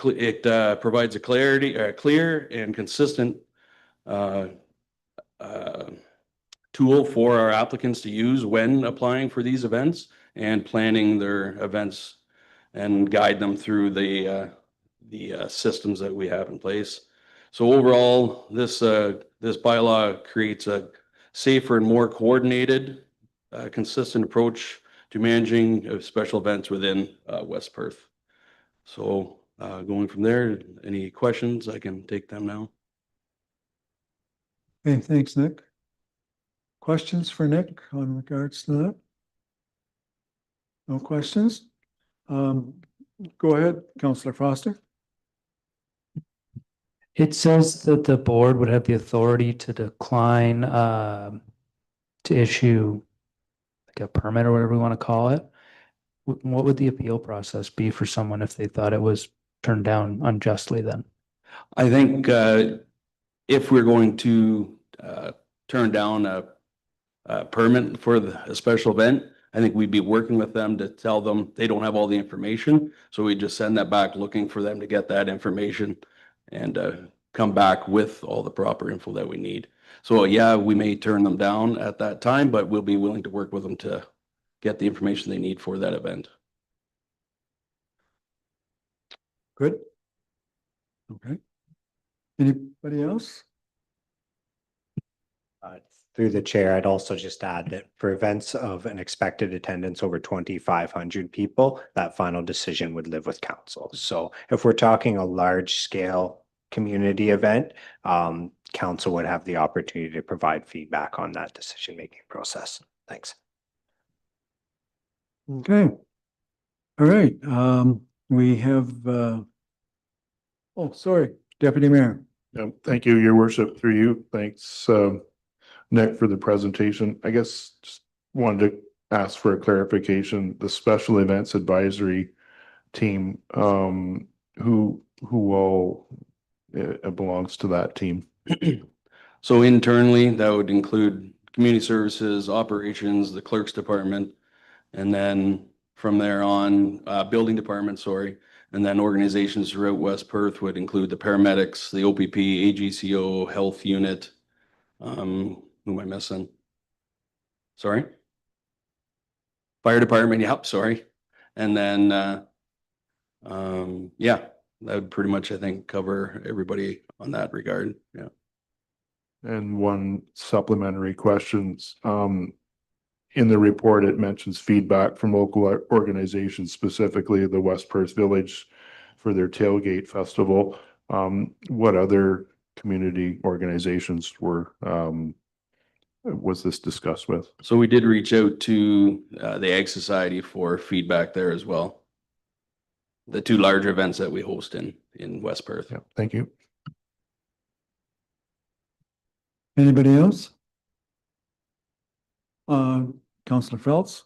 provides a clear and consistent tool for our applicants to use when applying for these events and planning their events, and guide them through the systems that we have in place. So overall, this bylaw creates a safer and more coordinated, consistent approach to managing special events within West Perth. So going from there, any questions, I can take them now.
Okay, thanks, Nick. Questions for Nick on regards to that? No questions? Go ahead, Councillor Foster.
It says that the board would have the authority to decline to issue like a permit or whatever we want to call it. What would the appeal process be for someone if they thought it was turned down unjustly then?
I think if we're going to turn down a permit for a special event, I think we'd be working with them to tell them they don't have all the information. So we just send that back looking for them to get that information and come back with all the proper info that we need. So yeah, we may turn them down at that time, but we'll be willing to work with them to get the information they need for that event.
Good. Okay. Anybody else?
Through the chair, I'd also just add that for events of an expected attendance over 2,500 people, that final decision would live with council. So if we're talking a large scale community event, council would have the opportunity to provide feedback on that decision-making process. Thanks.
Okay. All right. We have, oh, sorry, Deputy Mayor.
Thank you, Your Worship, through you. Thanks, Nick, for the presentation. I guess just wanted to ask for a clarification. The Special Events Advisory Team, who all belongs to that team?
So internally, that would include community services, operations, the clerk's department, and then from there on, building department, sorry. And then organizations throughout West Perth would include the paramedics, the OPP, AGCO, health unit, Who am I missing? Sorry? Fire department, yep, sorry. And then, yeah, that would pretty much, I think, cover everybody on that regard, yeah.
And one supplementary questions. In the report, it mentions feedback from local organizations, specifically the West Perth Village for their tailgate festival. What other community organizations was this discussed with?
So we did reach out to the Ag Society for feedback there as well. The two larger events that we host in West Perth.
Yeah, thank you.
Anybody else? Councillor Phelps?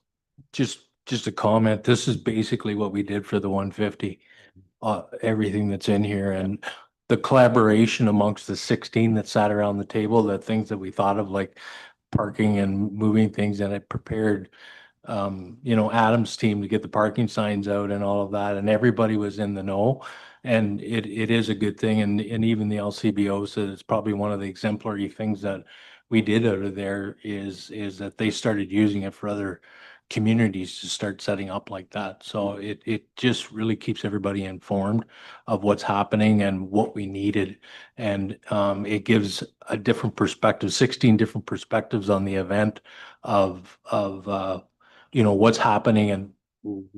Just a comment. This is basically what we did for the 150. Everything that's in here and the collaboration amongst the 16 that sat around the table, the things that we thought of like parking and moving things, and I prepared Adam's team to get the parking signs out and all of that, and everybody was in the know. And it is a good thing. And even the LCBO said it's probably one of the exemplary things that we did out of there is that they started using it for other communities to start setting up like that. So it just really keeps everybody informed of what's happening and what we needed. And it gives a different perspective, 16 different perspectives on the event of what's happening and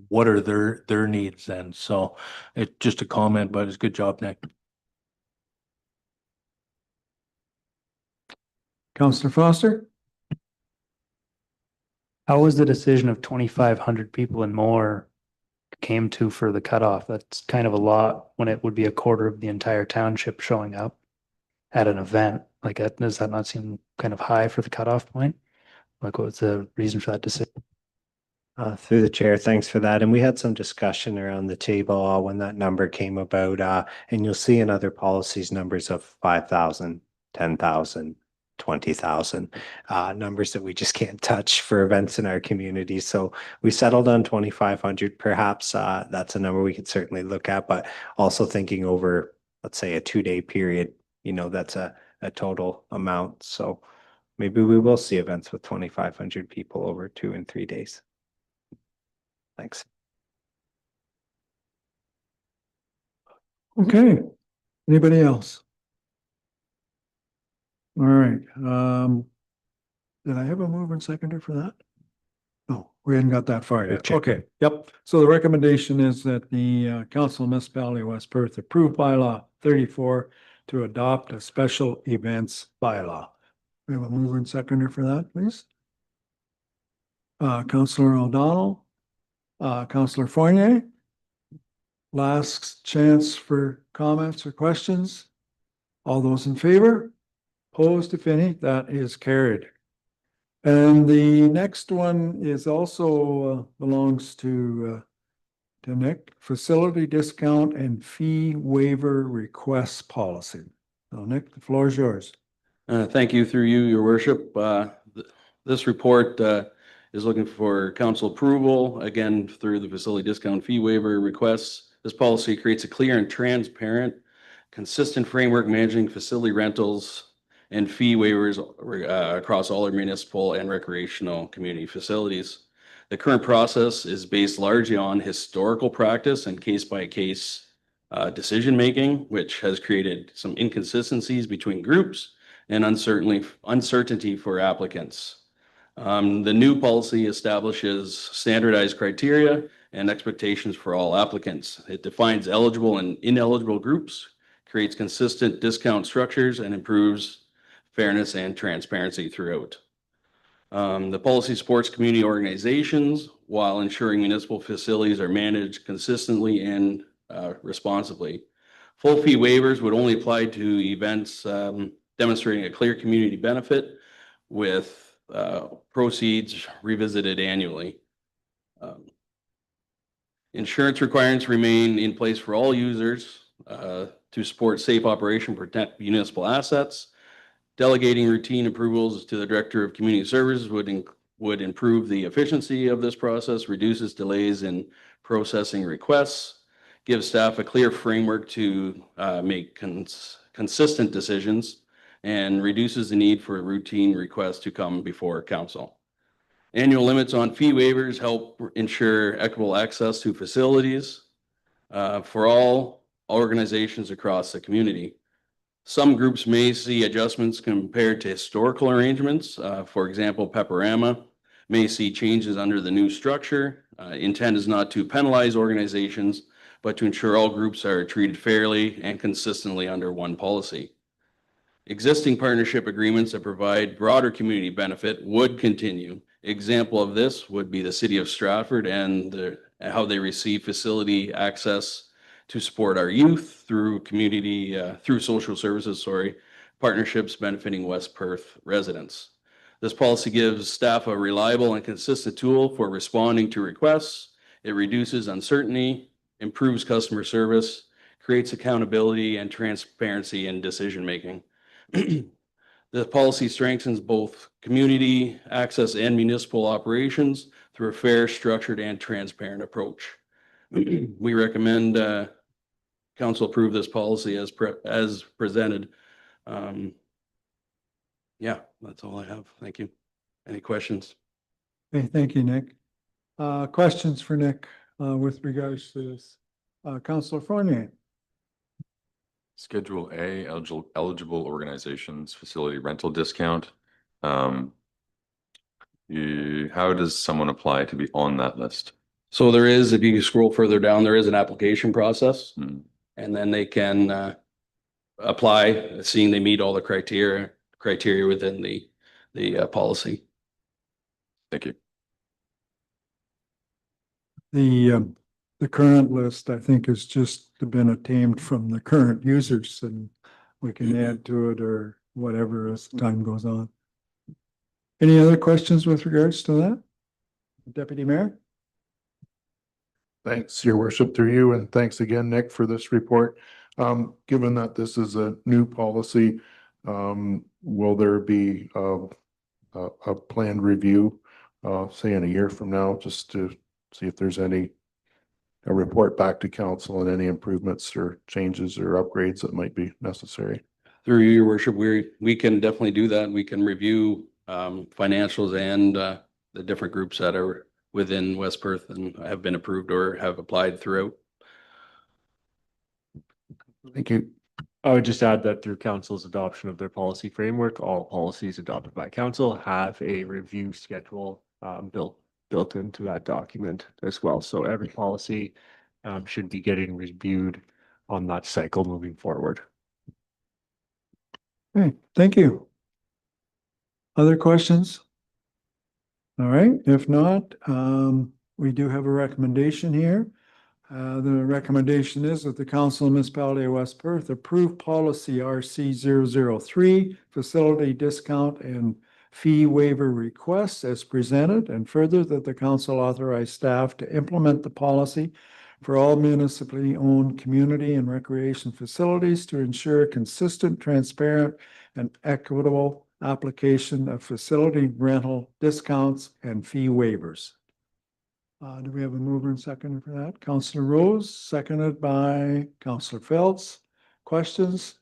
what are their needs then. So it's just a comment, but it's a good job, Nick.
Councillor Foster?
How was the decision of 2,500 people and more came to for the cutoff? That's kind of a lot when it would be a quarter of the entire township showing up at an event like that. Does that not seem kind of high for the cutoff point? Like, what was the reason for that decision?
Through the chair, thanks for that. And we had some discussion around the table when that number came about. And you'll see in other policies numbers of 5,000, 10,000, 20,000, numbers that we just can't touch for events in our community. So we settled on 2,500. Perhaps that's a number we could certainly look at, but also thinking over, let's say, a 2-day period, that's a total amount. So maybe we will see events with 2,500 people over 2 and 3 days. Thanks.
Okay. Anybody else? All right. Did I have a mover and seconder for that? No, we hadn't got that far yet. Okay, yep. So the recommendation is that the Council of Municipality of West Perth approve bylaw 34 to adopt a special events bylaw. We have a mover and seconder for that, please. Councillor O'Donnell, Councillor Fournier. Last chance for comments or questions. All those in favor? Opposed, if any? That is carried. And the next one is also belongs to Nick, facility discount and fee waiver requests policy. So Nick, the floor is yours.
Thank you, through you, your worship. This report is looking for council approval, again, through the facility discount fee waiver requests. This policy creates a clear and transparent, consistent framework managing facility rentals and fee waivers across all our municipal and recreational community facilities. The current process is based largely on historical practice and case-by-case decision-making, which has created some inconsistencies between groups and uncertainty for applicants. The new policy establishes standardized criteria and expectations for all applicants. It defines eligible and ineligible groups, creates consistent discount structures, and improves fairness and transparency throughout. The policy supports community organizations while ensuring municipal facilities are managed consistently and responsibly. Full fee waivers would only apply to events demonstrating a clear community benefit with proceeds revisited annually. Insurance requirements remain in place for all users to support safe operation, protect municipal assets. Delegating routine approvals to the Director of Community Services would improve the efficiency of this process, reduces delays in processing requests, gives staff a clear framework to make consistent decisions, and reduces the need for routine requests to come before council. Annual limits on fee waivers help ensure equitable access to facilities for all organizations across the community. Some groups may see adjustments compared to historical arrangements. For example, Pepperama may see changes under the new structure. Intent is not to penalize organizations, but to ensure all groups are treated fairly and consistently under one policy. Existing partnership agreements that provide broader community benefit would continue. Example of this would be the City of Stratford and how they receive facility access to support our youth through through social services, partnerships benefiting West Perth residents. This policy gives staff a reliable and consistent tool for responding to requests. It reduces uncertainty, improves customer service, creates accountability and transparency in decision-making. The policy strengthens both community access and municipal operations through a fair, structured, and transparent approach. We recommend council approve this policy as presented. Yeah, that's all I have. Thank you. Any questions?
Okay, thank you, Nick. Questions for Nick with regards to this? Councillor Fournier.
Schedule A, eligible organizations, facility rental discount. How does someone apply to be on that list?
So there is, if you scroll further down, there is an application process. And then they can apply, seeing they meet all the criteria within the policy.
Thank you.
The current list, I think, has just been obtained from the current users, and we can add to it or whatever as time goes on. Any other questions with regards to that? Deputy Mayor?
Thanks, Your Worship, through you, and thanks again, Nick, for this report. Given that this is a new policy, will there be a planned review, say in a year from now, just to see if there's a report back to council and any improvements or changes or upgrades that might be necessary?
Through you, Your Worship, we can definitely do that. We can review financials and the different groups that are within West Perth and have been approved or have applied throughout.
Thank you.
I would just add that through council's adoption of their policy framework, all policies adopted by council have a review schedule built into that document as well. So every policy should be getting reviewed on that cycle moving forward.
Okay, thank you. Other questions? All right, if not, we do have a recommendation here. The recommendation is that the Council of Municipality of West Perth approve policy RC 003, facility discount and fee waiver requests as presented, and further that the council authorize staff to implement the policy for all municipally owned community and recreation facilities to ensure consistent, transparent, and equitable application of facility rental discounts and fee waivers. Do we have a mover and seconder for that? Councillor Rose, seconded by Councillor Phelps. Questions?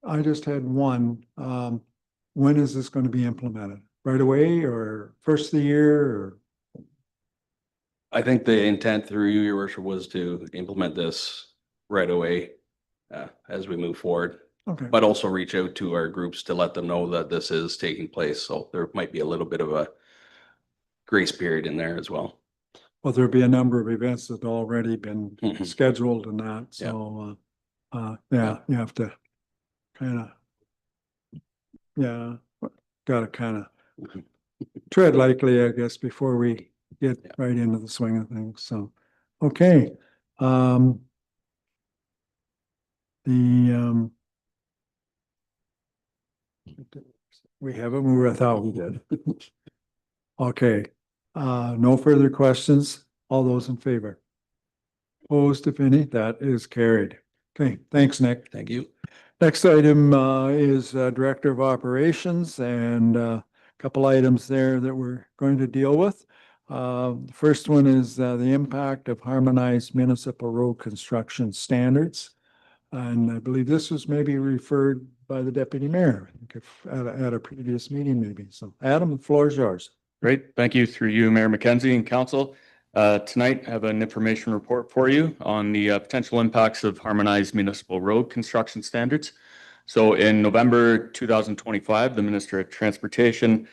I just had one. When is this going to be implemented? Right away or first of the year or?
I think the intent through you, Your Worship, was to implement this right away as we move forward.
Okay.
But also reach out to our groups to let them know that this is taking place. So there might be a little bit of a grace period in there as well.
Well, there'll be a number of events that have already been scheduled and that. So, yeah, you have to kind of, got to kind of tread lightly, I guess, before we get right into the swing of things. So, okay. We have a mover. I thought we did. Okay. No further questions. All those in favor? Opposed, if any? That is carried. Okay. Thanks, Nick.
Thank you.
Next item is Director of Operations, and a couple items there that we're going to deal with. The first one is the impact of harmonized municipal road construction standards. And I believe this was maybe referred by the deputy mayor, I think, at a previous meeting maybe. So Adam, the floor is yours.
Great. Thank you through you, Mayor McKenzie and council. Tonight, I have an information report for you on the potential impacts of harmonized municipal road construction standards. So in November 2025, the Minister of Transportation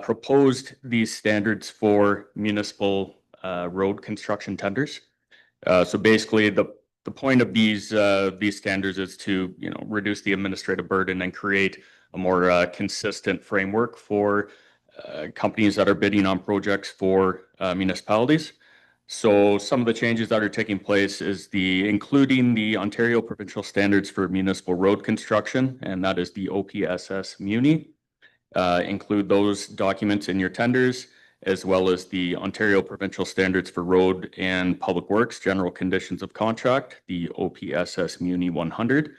proposed these standards for municipal road construction tenders. So basically, the point of these standards is to reduce the administrative burden and create a more consistent framework for companies that are bidding on projects for municipalities. So some of the changes that are taking place is including the Ontario Provincial Standards for Municipal Road Construction, and that is the OPSS MUNI. Include those documents in your tenders, as well as the Ontario Provincial Standards for Road and Public Works General Conditions of Contract, the OPSS MUNI 100.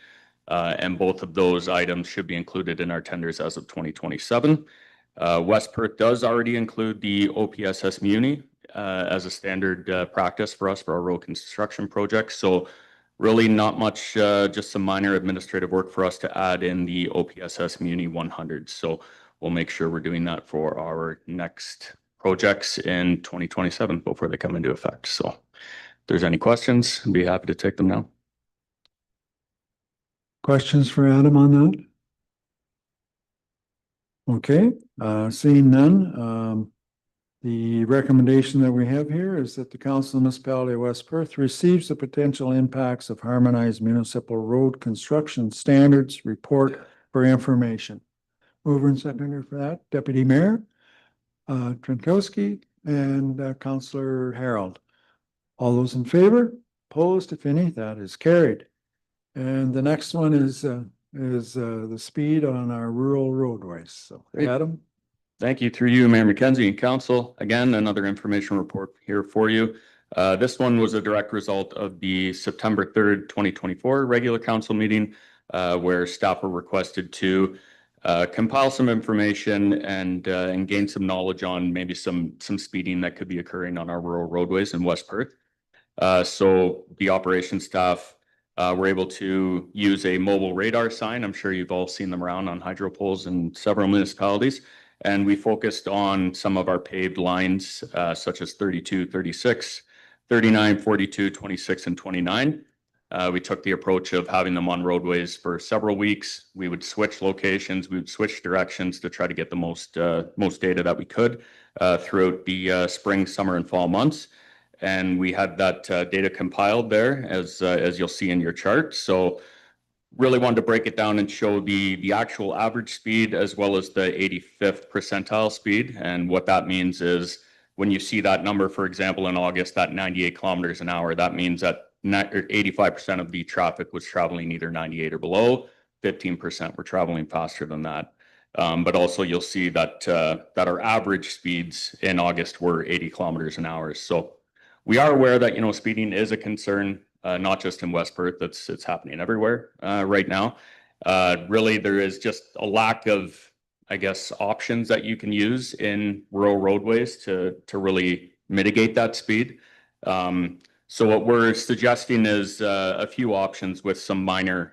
And both of those items should be included in our tenders as of 2027. West Perth does already include the OPSS MUNI as a standard practice for us for our road construction projects. So really not much, just some minor administrative work for us to add in the OPSS MUNI 100. So we'll make sure we're doing that for our next projects in 2027 before they come into effect. So if there's any questions, I'd be happy to take them now.
Questions for Adam on that? Okay, seeing none, the recommendation that we have here is that the Council of the Municipality of West Perth receives the potential impacts of harmonized municipal road construction standards report for information. Mover and seconder for that, Deputy Mayor Trnkowski and Councillor Harold. All those in favor? Opposed, if any? That is carried. And the next one is the speed on our rural roadways. So
Great.
Adam.
Thank you through you, Mayor McKenzie and council. Again, another information report here for you. This one was a direct result of the September 3rd, 2024 regular council meeting, where staff were requested to compile some information and gain some knowledge on maybe some speeding that could be occurring on our rural roadways in West Perth. So the operations staff were able to use a mobile radar sign. I'm sure you've all seen them around on hydro poles in several municipalities. And we focused on some of our paved lines, such as 32, 36, 39, 42, 26, and 29. We took the approach of having them on roadways for several weeks. We would switch locations, we would switch directions to try to get the most data that we could throughout the spring, summer, and fall months. And we had that data compiled there, as you'll see in your chart. So really wanted to break it down and show the actual average speed as well as the 85th percentile speed. And what that means is when you see that number, for example, in August, that 98 kilometers an hour, that means that 85% of the traffic was traveling either 98 or below, 15% were traveling faster than that. But also you'll see that our average speeds in August were 80 kilometers an hour. So we are aware that, speeding is a concern, not just in West Perth, it's happening everywhere right now. Really, there is just a lack of, I guess, options that you can use in rural roadways to really mitigate that speed. So what we're suggesting is a few options with some minor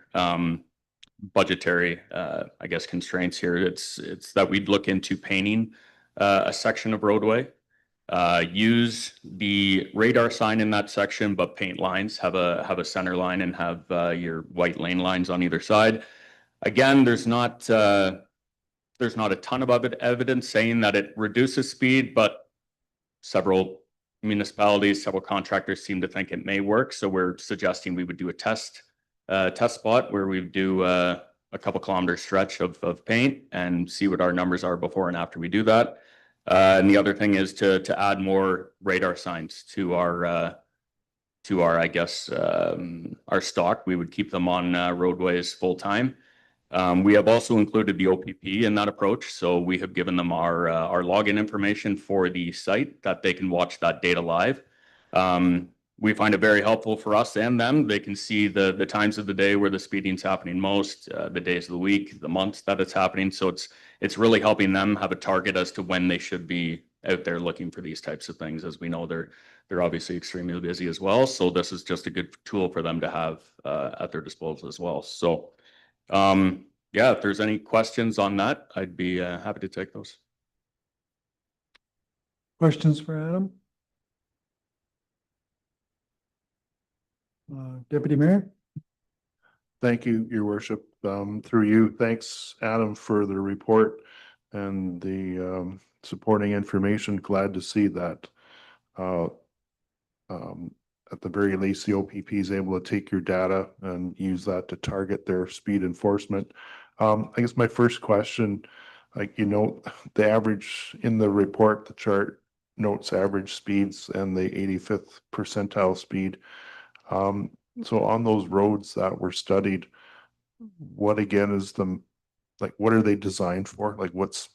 budgetary, I guess, constraints here. It's that we'd look into painting a section of roadway. Use the radar sign in that section, but paint lines, have a center line and have your white lane lines on either side. Again, there's not a ton of evidence saying that it reduces speed, but several municipalities, several contractors seem to think it may work. So we're suggesting we would do a test spot where we do a couple kilometer stretch of paint and see what our numbers are before and after we do that. And the other thing is to add more radar signs to our I guess, our stock. We would keep them on roadways full time. We have also included the OPP in that approach. So we have given them our login information for the site that they can watch that data live. We find it very helpful for us and them. They can see the times of the day where the speeding's happening most, the days of the week, the months that it's happening. So it's really helping them have a target as to when they should be out there looking for these types of things. As we know, they're obviously extremely busy as well. So this is just a good tool for them to have at their disposal as well. So yeah, if there's any questions on that, I'd be happy to take those.
Questions for Adam? Deputy Mayor?
Thank you, Your Worship. Through you, thanks, Adam, for the report and the supporting information. Glad to see that. At the very least, the OPP is able to take your data and use that to target their speed enforcement. I guess my first question, like, you know, the average in the report, the chart notes average speeds and the 85th percentile speed. So on those roads that were studied, what again is the, like, what are they designed for? Like, what's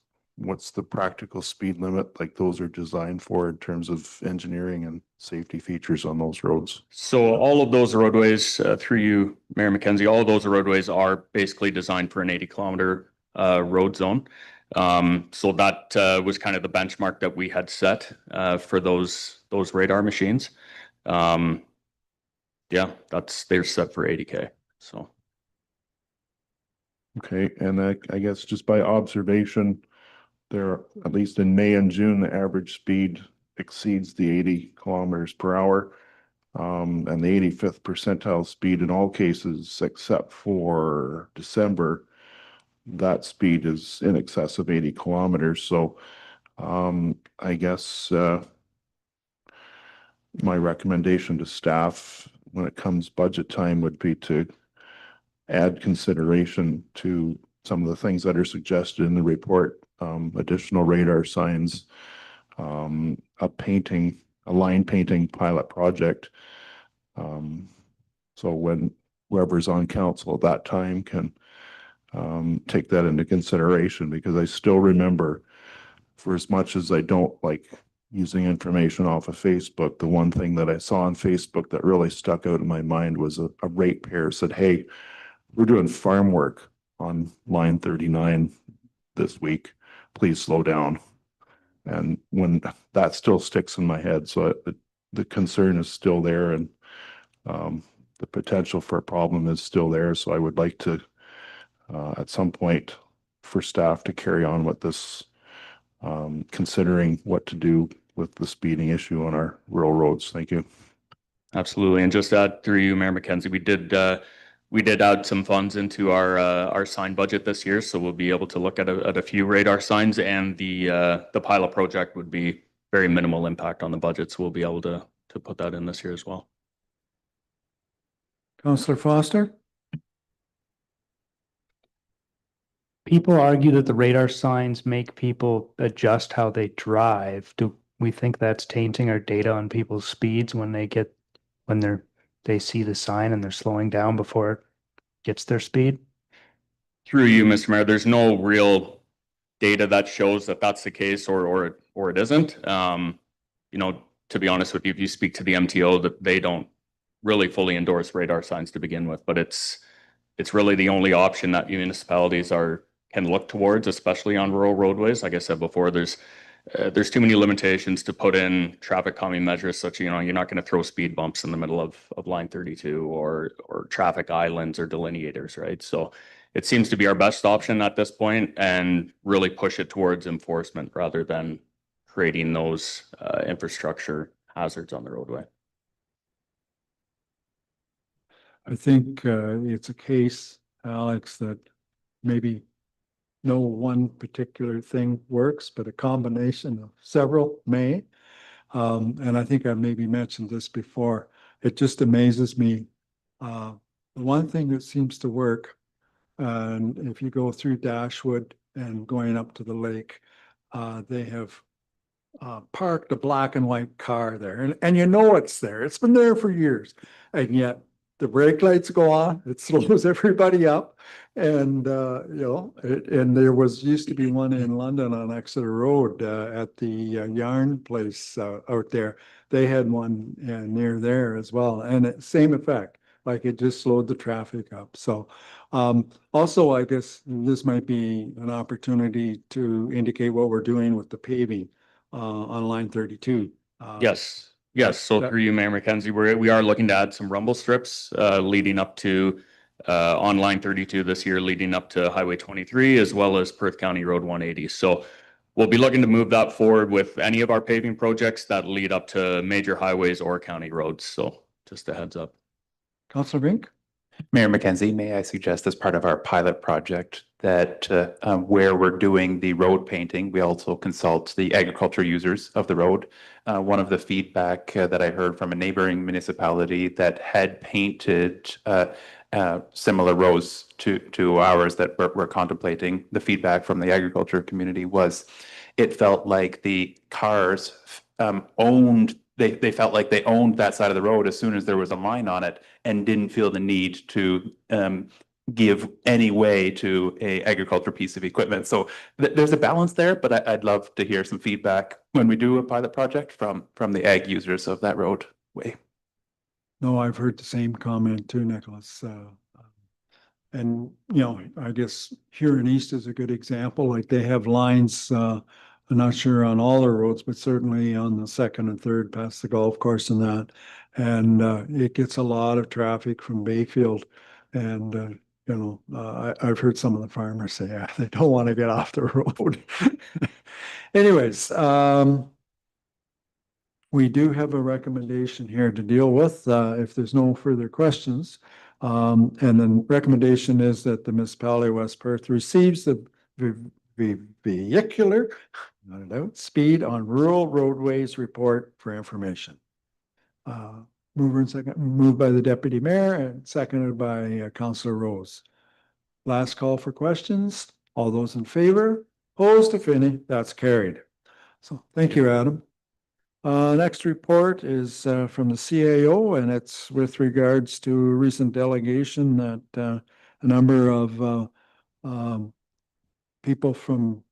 the practical speed limit like those are designed for in terms of engineering and safety features on those roads?
So all of those roadways, through you, Mayor McKenzie, all of those roadways are basically designed for an 80-kilometer road zone. So that was kind of the benchmark that we had set for those radar machines. Yeah, they're set for 80K. So.
Okay, and I guess just by observation, there, at least in May and June, the average speed exceeds the 80 kilometers per hour. And the 85th percentile speed in all cases, except for December, that speed is in excess of 80 kilometers. So I guess my recommendation to staff when it comes budget time would be to add consideration to some of the things that are suggested in the report, additional radar signs, a line painting pilot project. So when whoever's on council at that time can take that into consideration, because I still remember, for as much as I don't like using information off of Facebook, the one thing that I saw on Facebook that really stuck out in my mind was a ratepayer said, "Hey, we're doing farm work on line 39 this week. Please slow down." And when that still sticks in my head, so the concern is still there, and the potential for a problem is still there. So I would like to, at some point, for staff to carry on with this, considering what to do with the speeding issue on our rural roads. Thank you.
Absolutely. And just add through you, Mayor McKenzie, we did add some funds into our sign budget this year, so we'll be able to look at a few radar signs, and the pilot project would be very minimal impact on the budget, so we'll be able to put that in this year as well.
Councillor Foster?
People argue that the radar signs make people adjust how they drive. Do we think that's tainting our data on people's speeds when they see the sign and they're slowing down before it gets their speed?
Through you, Mr. Mayor, there's no real data that shows that that's the case or it isn't. You know, to be honest with you, if you speak to the MTO, that they don't really fully endorse radar signs to begin with, but it's really the only option that municipalities can look towards, especially on rural roadways. Like I said before, there's too many limitations to put in traffic calming measures, such, you know, you're not going to throw speed bumps in the middle of line 32 or traffic islands or delineators, right? So it seems to be our best option at this point, and really push it towards enforcement rather than creating those infrastructure hazards on the roadway.
I think it's a case, Alex, that maybe no one particular thing works, but a combination of several may. And I think I maybe mentioned this before. It just amazes me. The one thing that seems to work, and if you go through Dashwood and going up to the lake, they have parked a black and white car there, and you know it's there. It's been there for years, and yet the brake lights go on. It slows everybody up, and you know, and there used to be one in London on Exeter Road at the yarn place out there. They had one near there as well, and same effect. Like, it just slowed the traffic up. So also, I guess this might be an opportunity to indicate what we're doing with the paving on line 32.
Yes, yes. So
that-
through you, Mayor McKenzie, we are looking to add some rumble strips leading up to on line 32 this year, leading up to Highway 23, as well as Perth County Road 180. So we'll be looking to move that forward with any of our paving projects that lead up to major highways or county roads. So just a heads up.
Councillor Vink?
Mayor McKenzie, may I suggest as part of our pilot project that where we're doing the road painting, we also consult the agriculture users of the road. One of the feedback that I heard from a neighboring municipality that had painted similar roads to ours that we're contemplating, the feedback from the agriculture community was it felt like the cars they felt like they owned that side of the road as soon as there was a line on it and didn't feel the need to give any way to a agriculture piece of equipment. So there's a balance there, but I'd love to hear some feedback when we do a pilot project from the ag users of that roadway.
No, I've heard the same comment too, Nicholas. And, you know, I guess here in East is a good example. Like they have lines, I'm not sure on all their roads, but certainly on the second and third past the golf course and that. And it gets a lot of traffic from Bayfield. And, you know, I've heard some of the farmers say, yeah, they don't want to get off the road. Anyways, we do have a recommendation here to deal with if there's no further questions. And then recommendation is that the municipality of West Perth receives the vehicular speed on rural roadways report for information. Moved by the deputy mayor and seconded by Councillor Rose. Last call for questions. All those in favor? Opposed, if any? That's carried. So thank you, Adam. Next report is from the CAO, and it's with regards to a recent delegation that a number of people from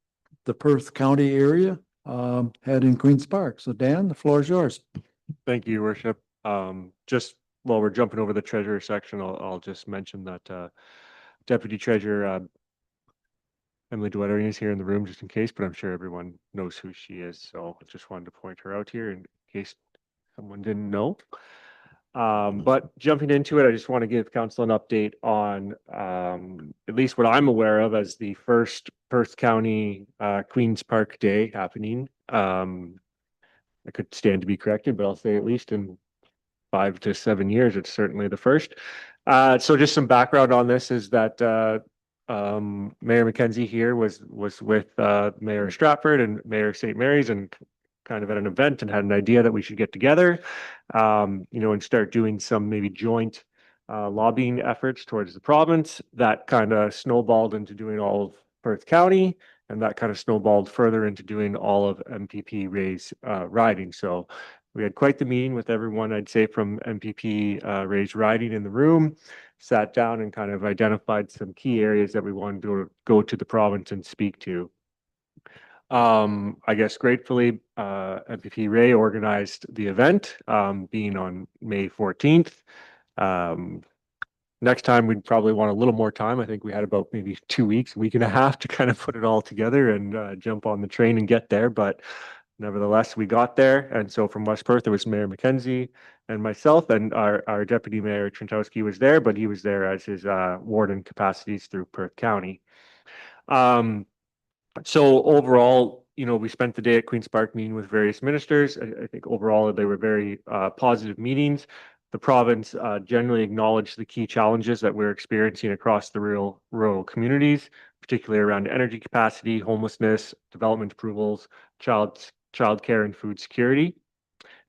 the Perth County area had in Queen's Park. So Dan, the floor is yours.
Thank you, Your Worship. Just while we're jumping over the treasurer section, I'll just mention that Deputy Treasurer Emily Dwettering is here in the room just in case, but I'm sure everyone knows who she is. So I just wanted to point her out here in case someone didn't know. But jumping into it, I just want to give council an update on at least what I'm aware of as the first Perth County Queen's Park Day happening. I could stand to be corrected, but I'll say at least in 5 to 7 years, it's certainly the first. So just some background on this is that Mayor McKenzie here was with Mayor Stratford and Mayor St. Mary's and kind of at an event and had an idea that we should get together, you know, and start doing some maybe joint lobbying efforts towards the province. That kind of snowballed into doing all of Perth County, and that kind of snowballed further into doing all of MPP Ray's riding. So we had quite the meeting with everyone, I'd say, from MPP Ray's riding in the room, sat down and kind of identified some key areas that we wanted to go to the province and speak to. I guess gratefully, MPP Ray organized the event, being on May 14th. Next time we'd probably want a little more time. I think we had about maybe 2 weeks, a week and a half to kind of put it all together and jump on the train and get there. But nevertheless, we got there. And so from West Perth, there was Mayor McKenzie and myself, and our Deputy Mayor Trentowski was there, but he was there as his warden capacities through Perth County. So overall, you know, we spent the day at Queen's Park meeting with various ministers. I think overall they were very positive meetings. The province generally acknowledged the key challenges that we're experiencing across the rural communities, particularly around energy capacity, homelessness, development approvals, childcare, and food security.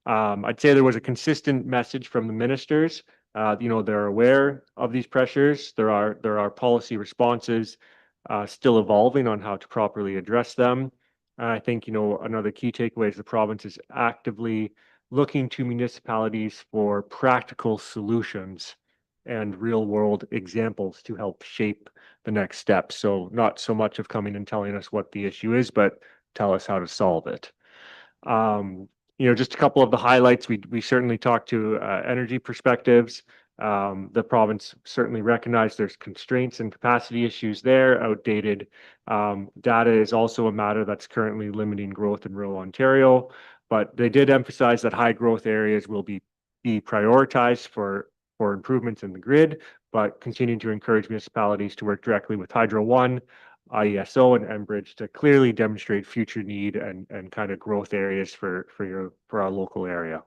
I'd say there was a consistent message from the ministers. You know, they're aware of these pressures. There are policy responses still evolving on how to properly address them. I think, you know, another key takeaway is the province is actively looking to municipalities for practical solutions and real world examples to help shape the next steps. So not so much of coming and telling us what the issue is, but tell us how to solve it. You know, just a couple of the highlights. We certainly talked to energy perspectives. The province certainly recognized there's constraints and capacity issues there, outdated. Data is also a matter that's currently limiting growth in rural Ontario, but they did emphasize that high growth areas will be prioritized for improvements in the grid, but continuing to encourage municipalities to work directly with Hydro One, IESO and Enbridge to clearly demonstrate future need and kind of growth areas for our local area.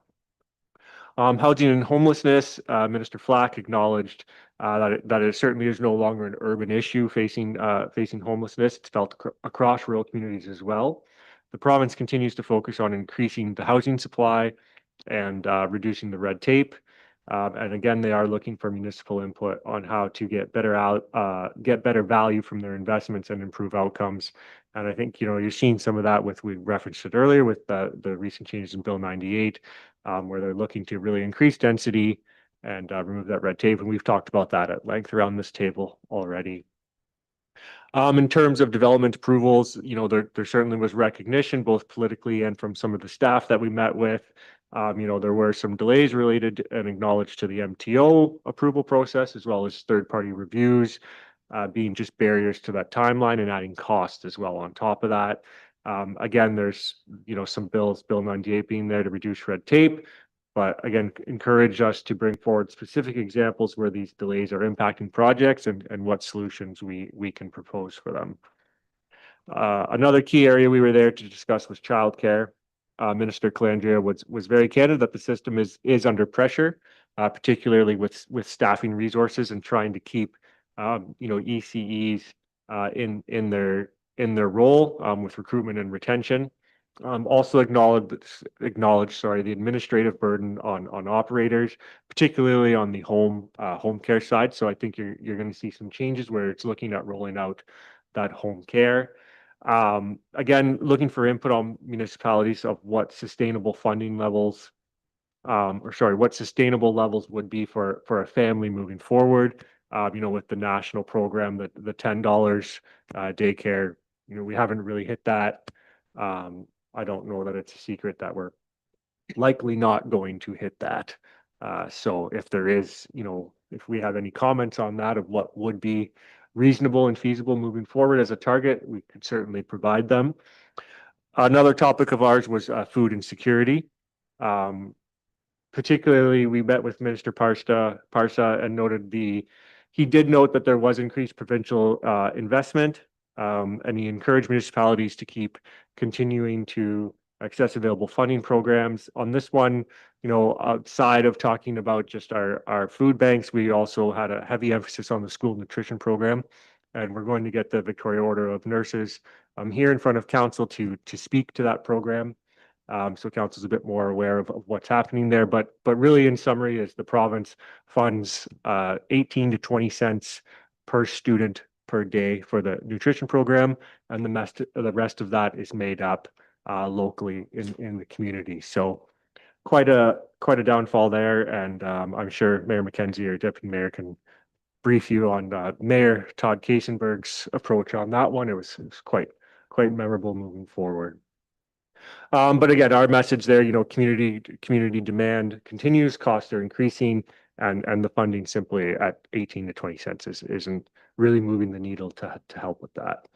Housing and homelessness, Minister Flack acknowledged that it certainly is no longer an urban issue facing homelessness. It's felt across rural communities as well. The province continues to focus on increasing the housing supply and reducing the red tape. And again, they are looking for municipal input on how to get better value from their investments and improve outcomes. And I think, you're seeing some of that we referenced it earlier with the recent changes in Bill 98, where they're looking to really increase density and remove that red tape. And we've talked about that at length around this table already. In terms of development approvals, there certainly was recognition, both politically and from some of the staff that we met with. There were some delays related and acknowledged to the MTO approval process, as well as third-party reviews being just barriers to that timeline and adding cost as well on top of that. Again, there's, some bills, Bill 98 being there to reduce red tape, but again, encourage us to bring forward specific examples where these delays are impacting projects and what solutions we can propose for them. Another key area we were there to discuss was childcare. Minister Calandria was very candid that the system is under pressure, particularly with staffing resources and trying to keep ECEs in their role with recruitment and retention. Also acknowledge the administrative burden on operators, particularly on the home care side. So I think you're going to see some changes where it's looking at rolling out that home care. Again, looking for input on municipalities of what sustainable funding levels, what sustainable levels would be for a family moving forward. With the national program, the $10 daycare, we haven't really hit that. I don't know that it's a secret that we're likely not going to hit that. So if there is, if we have any comments on that of what would be reasonable and feasible moving forward as a target, we could certainly provide them. Another topic of ours was food insecurity. Particularly, we met with Minister Parsa and he did note that there was increased provincial investment, and he encouraged municipalities to keep continuing to access available funding programs. On this one, outside of talking about just our food banks, we also had a heavy emphasis on the school nutrition program, and we're going to get the Victoria Order of Nurses here in front of council to speak to that program. So council's a bit more aware of what's happening there, but really in summary is the province funds 18 to 20 cents per student per day for the nutrition program, and the rest of that is made up locally in the community. So quite a downfall there, and I'm sure Mayor McKenzie or Deputy Mayor can brief you on Mayor Todd Kasenberg's approach on that one. It was quite memorable moving forward. But again, our message there, community demand continues, costs are increasing, and the funding simply at 18 to 20 cents isn't really moving the needle to help with that.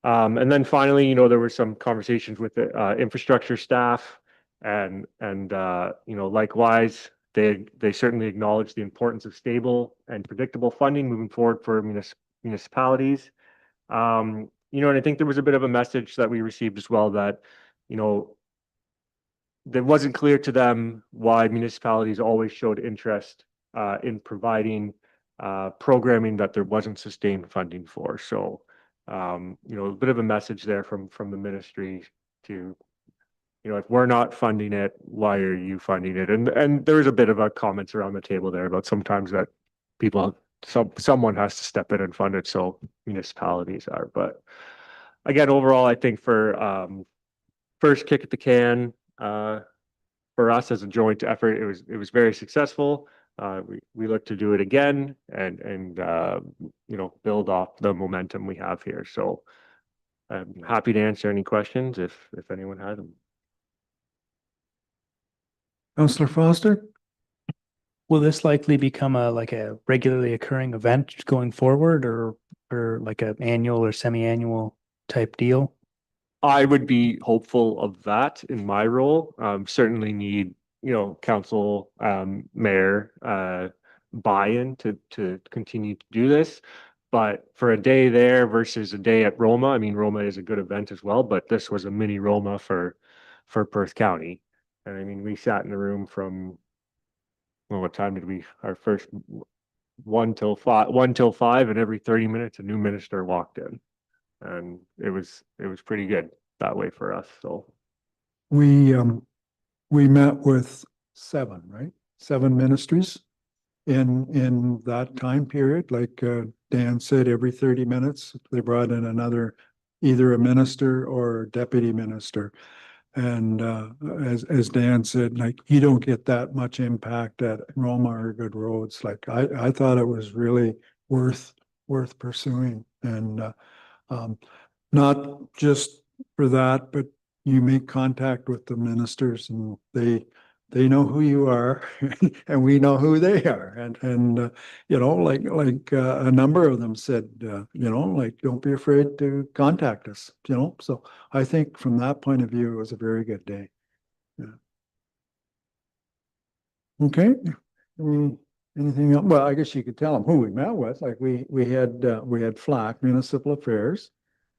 And then finally, there were some conversations with the infrastructure staff, and likewise, they certainly acknowledge the importance of stable and predictable funding moving forward for municipalities. And I think there was a bit of a message that we received as well that that wasn't clear to them why municipalities always showed interest in providing programming that there wasn't sustained funding for. So, a bit of a message there from the ministry to, if we're not funding it, why are you funding it? And there's a bit of a comments around the table there about sometimes that someone has to step in and fund it, so municipalities are. But again, overall, I think for first kick at the can for us as a joint effort, it was very successful. We look to do it again and build off the momentum we have here. So I'm happy to answer any questions if anyone has them.
Councillor Foster?
will this likely become like a regularly occurring event going forward or like an annual or semi-annual type deal?
I would be hopeful of that in my role. Certainly need, council, mayor, buy-in to continue to do this. But for a day there versus a day at Roma, I mean, Roma is a good event as well, but this was a mini Roma for Perth County. And I mean, we sat in the room from, well, what time did our first 1 till 5, and every 30 minutes a new minister walked in. And it was pretty good that way for us. So
We met with 7, right? 7 ministries in that time period. Like Dan said, every 30 minutes, they brought in either a minister or deputy minister. And as Dan said, like, you don't get that much impact at Roma or Good Roads. Like, I thought it was really worth pursuing. And not just for that, but you make contact with the ministers and they know who you are and we know who they are. And like a number of them said, like, don't be afraid to contact us, So I think from that point of view, it was a very good day. Yeah. Okay. Anything else? Well, I guess you could tell them who we met with. Like we had Flack Municipal Affairs.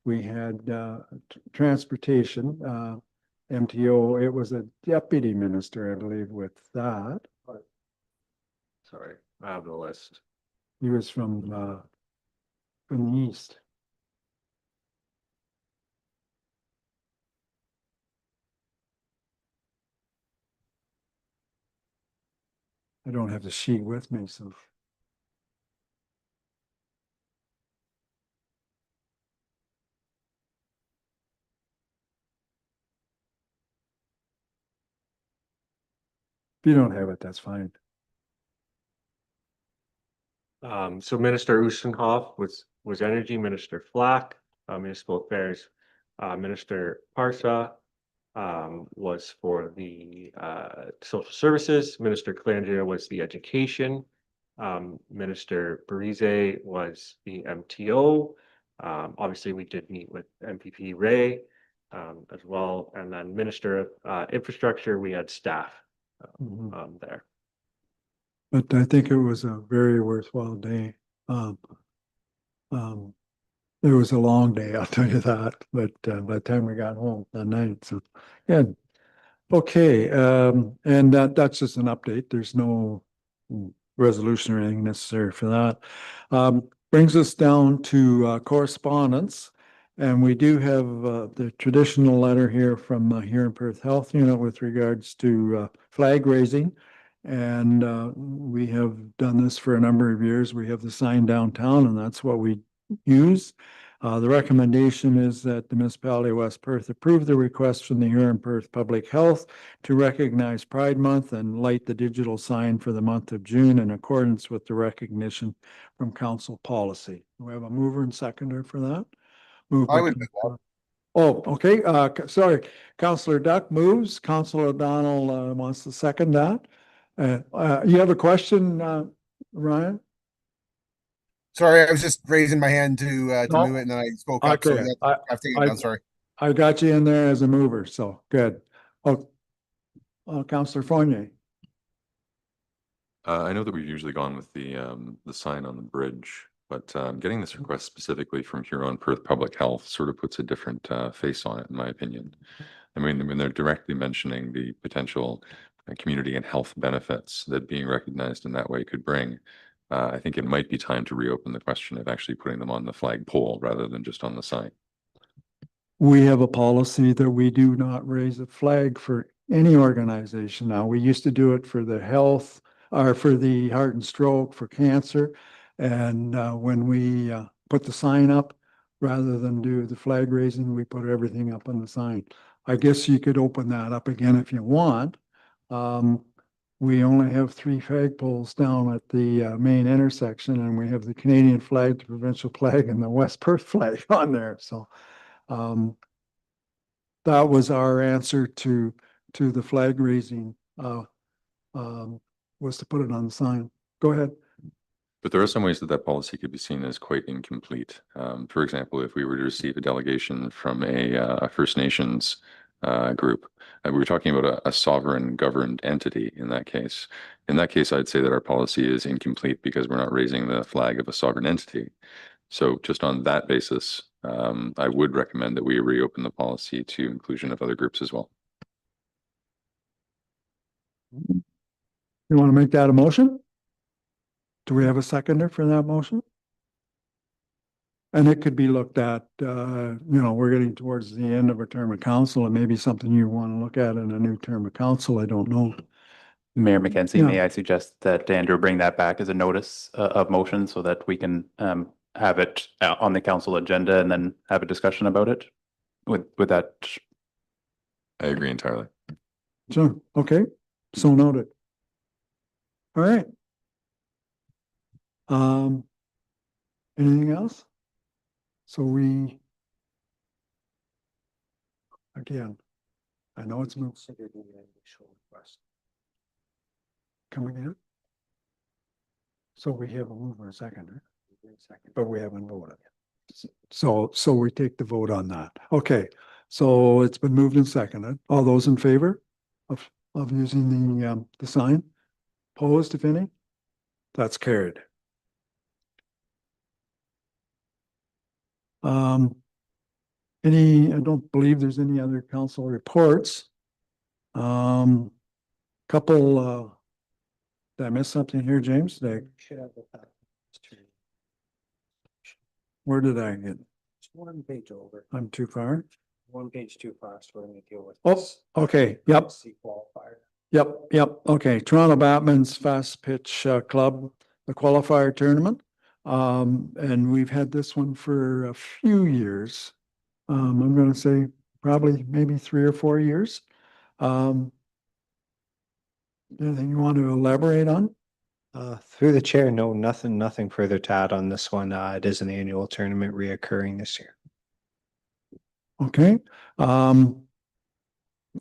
We had transportation, MTO. It was a deputy minister, I believe, with that.
sorry, I have the list.
He was from the east. I don't have the sheet with me, so. If you don't have it, that's fine.
So Minister Ustenhoff was Energy, Minister Flack, Municipal Affairs, Minister Parsa was for the Social Services, Minister Calandria was the Education, Minister Barize was the MTO. Obviously, we did meet with MPP Ray as well, and then Minister of Infrastructure, we had staff there.
But I think it was a very worthwhile day. It was a long day, I'll tell you that, but by the time we got home that night, so yeah. Okay, and that's just an update. There's no resolution or anything necessary for that. Brings us down to correspondence. And we do have the traditional letter here from Huron Perth Health Unit with regards to flag raising. And we have done this for a number of years. We have the sign downtown, and that's what we use. The recommendation is that the municipality of West Perth approve the request from the Huron Perth Public Health to recognize Pride Month and light the digital sign for the month of June in accordance with the recognition from council policy. Do we have a mover and seconder for that?
I would move that.
Oh, okay. Sorry. Councillor Duck moves. Councillor O'Donnell wants to second that. You have a question, Ryan?
Sorry, I was just raising my hand to
No.
move it, and then I spoke up. So
Okay.
I've taken it down. Sorry.
I got you in there as a mover, so good. Oh, Councillor Fournier.
I know that we've usually gone with the sign on the bridge, but getting this request specifically from Huron Perth Public Health sort of puts a different face on it, in my opinion. I mean, when they're directly mentioning the potential community and health benefits that being recognized in that way could bring, I think it might be time to reopen the question of actually putting them on the flag pole rather than just on the sign.
We have a policy that we do not raise a flag for any organization now. We used to do it for the health or for the heart and stroke, for cancer. And when we put the sign up, rather than do the flag raising, we put everything up on the sign. I guess you could open that up again if you want. We only have 3 flag poles down at the main intersection, and we have the Canadian flag, the provincial flag, and the West Perth flag on there. So that was our answer to the flag raising was to put it on the sign. Go ahead.
But there are some ways that that policy could be seen as quite incomplete. For example, if we were to receive a delegation from a First Nations group, we were talking about a sovereign governed entity in that case. In that case, I'd say that our policy is incomplete because we're not raising the flag of a sovereign entity. So just on that basis, I would recommend that we reopen the policy to inclusion of other groups as well.
You want to make that a motion? Do we have a seconder for that motion? And it could be looked at, we're getting towards the end of our term of council. It may be something you want to look at in a new term of council. I don't know.
Mayor McKenzie,
Yeah.
may I suggest that Andrew bring that back as a notice of motion so that we can have it on the council agenda and then have a discussion about it with that?
I agree entirely.
Sure. Okay. So noted. All right. Anything else? So again, I know it's moved. Coming in. So we have a mover and seconder, but we haven't voted. So we take the vote on that. Okay, so it's been moved and seconded. All those in favor of using the sign? Opposed, if any? That's carried. I don't believe there's any other council reports. Couple, did I miss something here, James? Where did I get?
It's one page over,
I'm too far.
one page too fast. We're gonna deal with.
Oh,
this.
okay, yep.
C qualifier.
Yep. Okay, Toronto Batman's Fast Pitch Club, the qualifier tournament. And we've had this one for a few years. I'm gonna say probably maybe 3 or 4 years. Anything you want to elaborate on?
Through the chair, no, nothing further to add on this one. It is an annual tournament reoccurring this year.
Okay.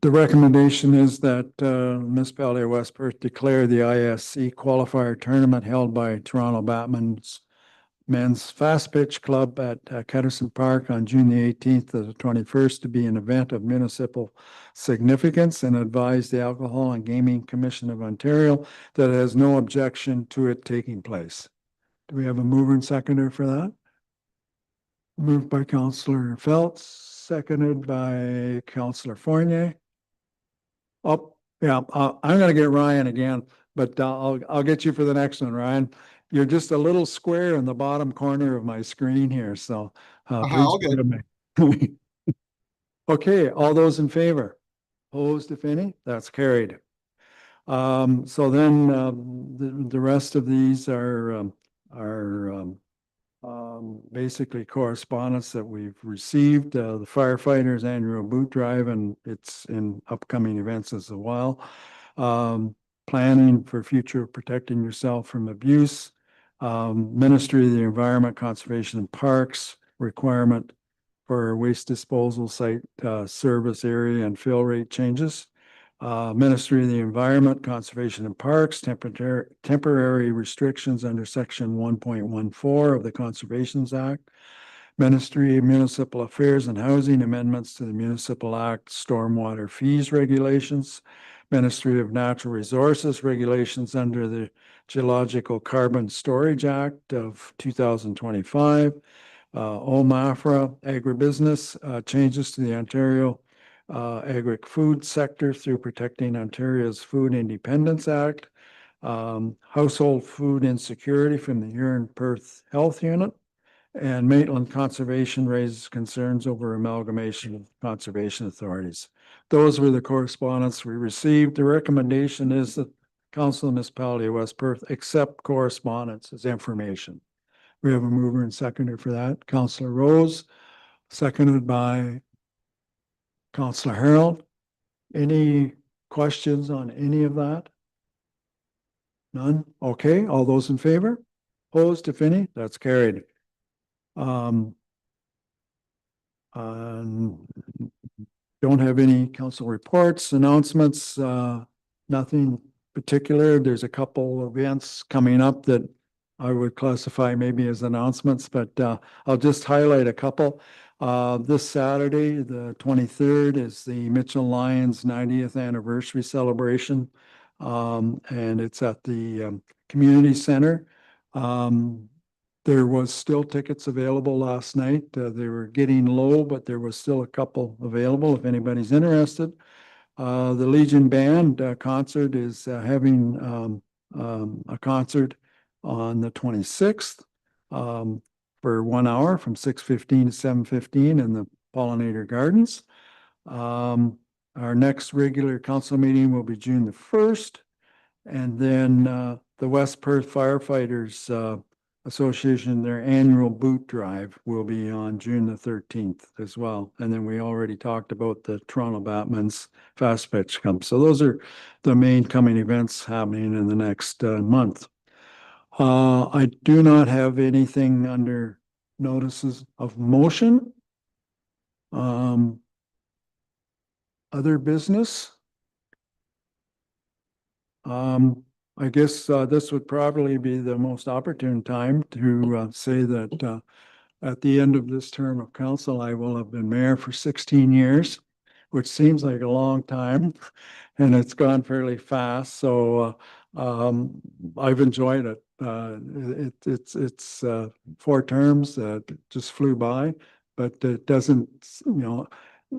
The recommendation is that municipality of West Perth declare the ISC qualifier tournament held by Toronto Batman's Men's Fast Pitch Club at Ketterson Park on June the 18th to the 21st to be an event of municipal significance, and advise the Alcohol and Gaming Commission of Ontario that it has no objection to it taking place. Do we have a mover and seconder for that? Moved by Councillor Phelps, seconded by Councillor Fournier. Oh, yeah, I'm gonna get Ryan again, but I'll get you for the next one, Ryan. You're just a little square in the bottom corner of my screen here, so
all
please
good.
forgive me. Okay, all those in favor? Opposed, if any? That's carried. So then the rest of these are basically correspondence that we've received. The firefighters annual boot drive, and it's in upcoming events as well. Planning for future protecting yourself from abuse. Ministry of the Environment, Conservation and Parks requirement for waste disposal site service area and fill rate changes. Ministry of the Environment, Conservation and Parks, temporary restrictions under section 1.14 of the Conservations Act. Ministry of Municipal Affairs and Housing, amendments to the Municipal Act, stormwater fees regulations. Ministry of Natural Resources, regulations under the Geological Carbon Storage Act of 2025. OMAFRA, agribusiness, changes to the Ontario agri-food sector through Protecting Ontario's Food Independence Act. Household food insecurity from the Huron-Perth Health Unit. And Maitland Conservation raises concerns over amalgamation of conservation authorities. Those were the correspondence we received. The recommendation is that Council of Municipality of West Perth accept correspondence as information. We have a mover and seconder for that. Councillor Rose, seconded by Councillor Harold. Any questions on any of that? None? Okay, all those in favor? Opposed, if any? That's carried. Don't have any council reports, announcements, nothing particular. There's a couple events coming up that I would classify maybe as announcements, but I'll just highlight a couple. This Saturday, the 23rd, is the Mitchell Lions 90th anniversary celebration. And it's at the community center. There was still tickets available last night. They were getting low, but there was still a couple available if anybody's interested. The Legion Band concert is having a concert on the 26th for 1 hour from 6:15 to 7:15 in the Pollinator Gardens. Our next regular council meeting will be June the 1st. And then the West Perth Firefighters Association, their annual boot drive will be on June the 13th as well. And then we already talked about the Toronto Batman's Fast Pitch Cup. So those are the main coming events happening in the next month. I do not have anything under notices of motion. Other business? I guess this would probably be the most opportune time to say that at the end of this term of council, I will have been mayor for 16 years, which seems like a long time, and it's gone fairly fast. So I've enjoyed it. It's 4 terms that just flew by, but it doesn't,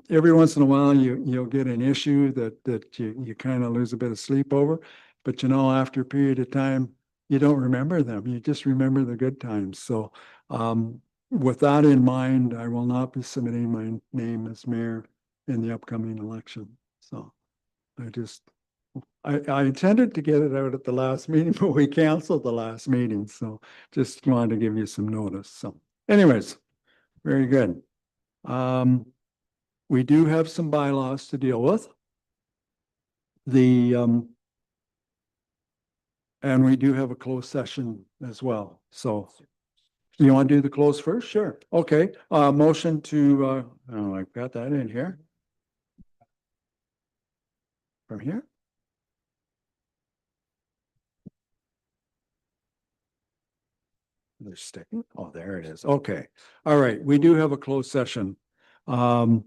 every once in a while you'll get an issue that you kind of lose a bit of sleep over. But after a period of time, you don't remember them. You just remember the good times. So with that in mind, I will not be submitting my name as mayor in the upcoming election. So I intended to get it out at the last meeting, but we canceled the last meeting. So just wanted to give you some notice. So anyways, very good. We do have some bylaws to deal with. And we do have a closed session as well. So you want to do the close first? Sure. Okay. Motion to, oh, I've got that in here. From here? They're sticking. Oh, there it is. Okay. All right. We do have a closed session. And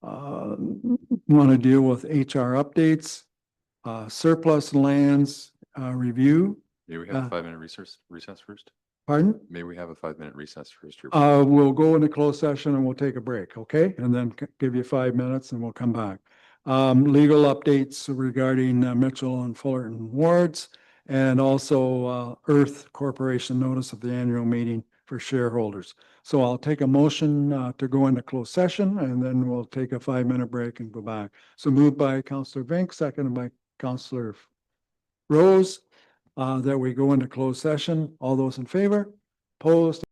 want to deal with HR updates, surplus lands review.
May we have a 5-minute recess first?
Pardon?
May we have a 5-minute recess first?
We'll go into closed session and we'll take a break, okay? And then give you 5 minutes and we'll come back. Legal updates regarding Mitchell and Fullerton wards, and also Earth Corporation notice of the annual meeting for shareholders. So I'll take a motion to go into closed session, and then we'll take a 5-minute break and go back. So moved by Councillor Vink, seconded by Councillor Rose, that we go into closed session. All those in favor? Opposed?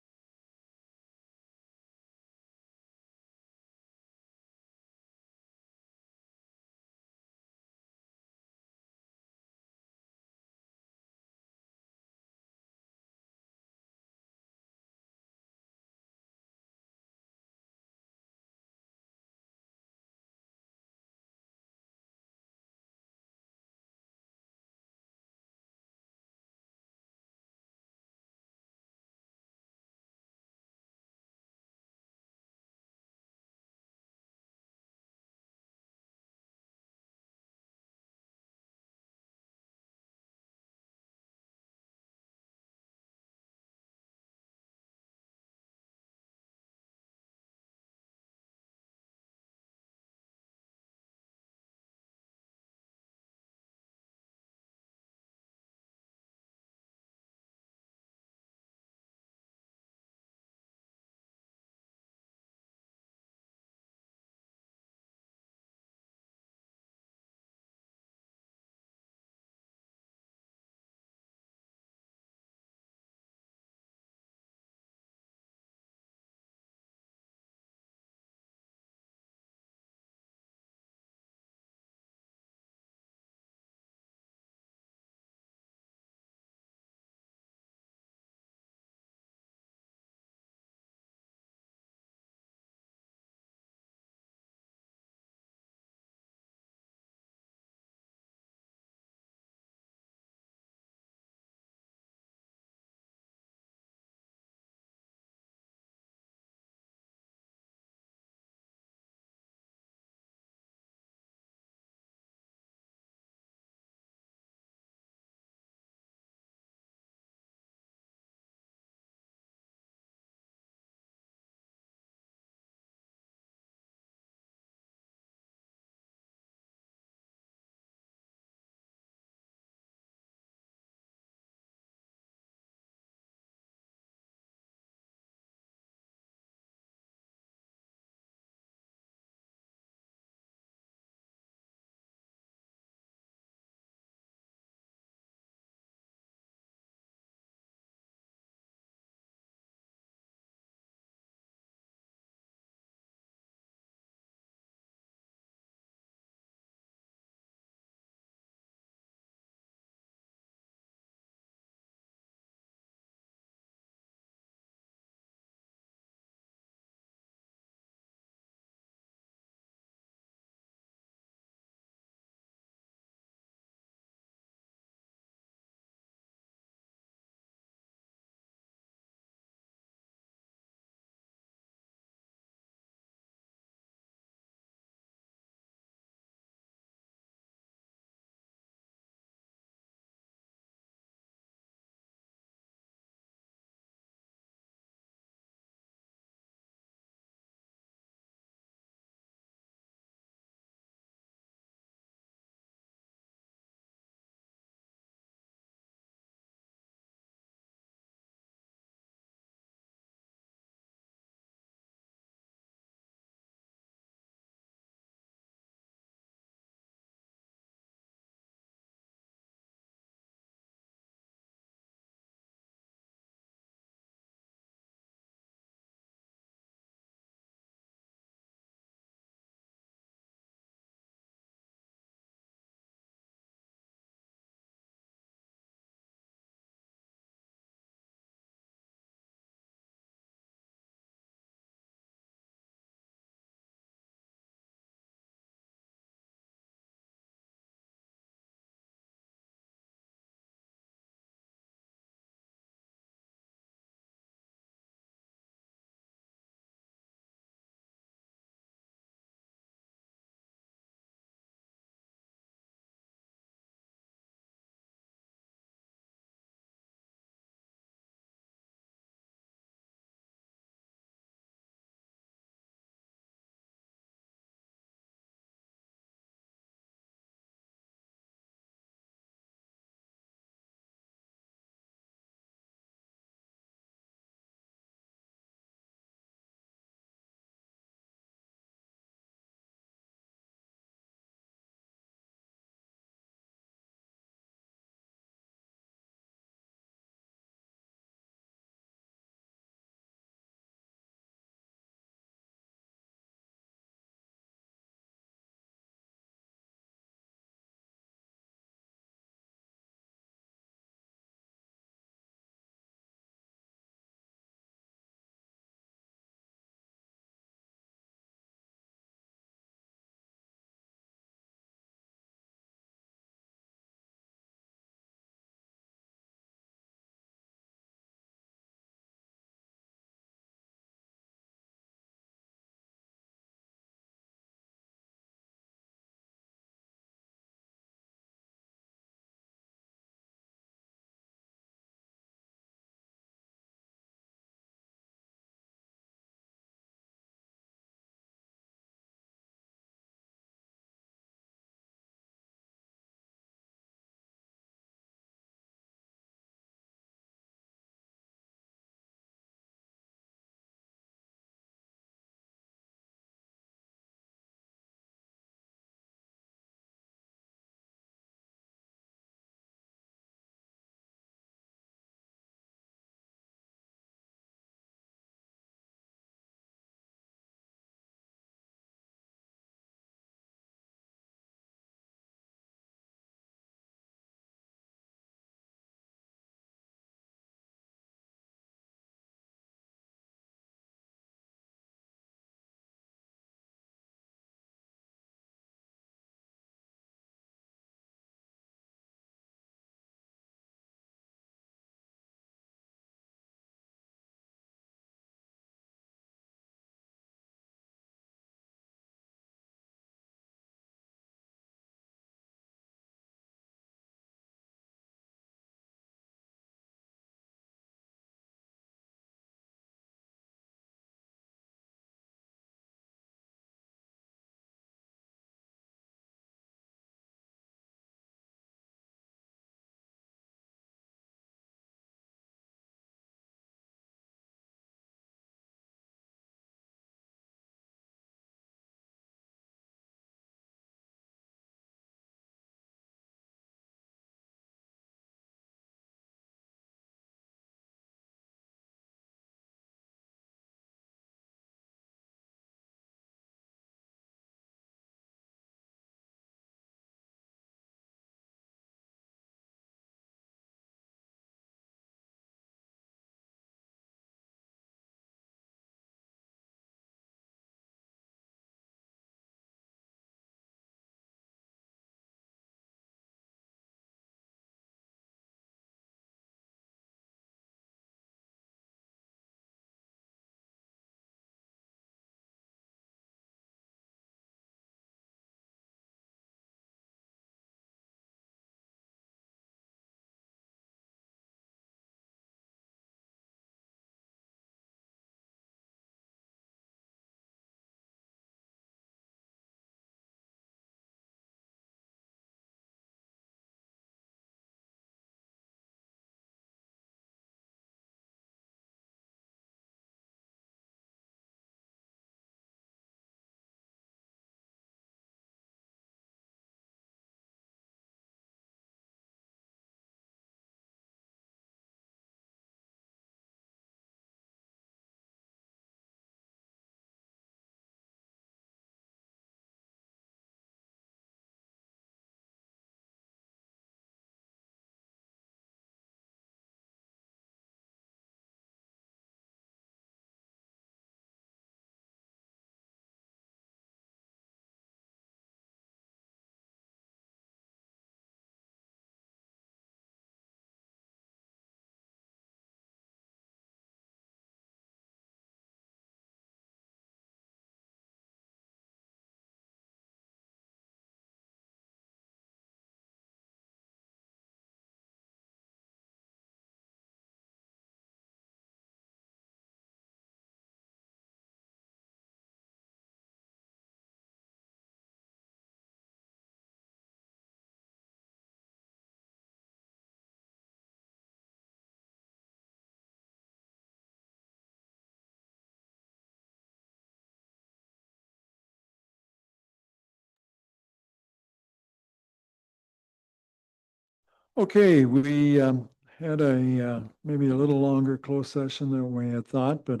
Okay, we had a maybe a little longer closed session than we had thought, but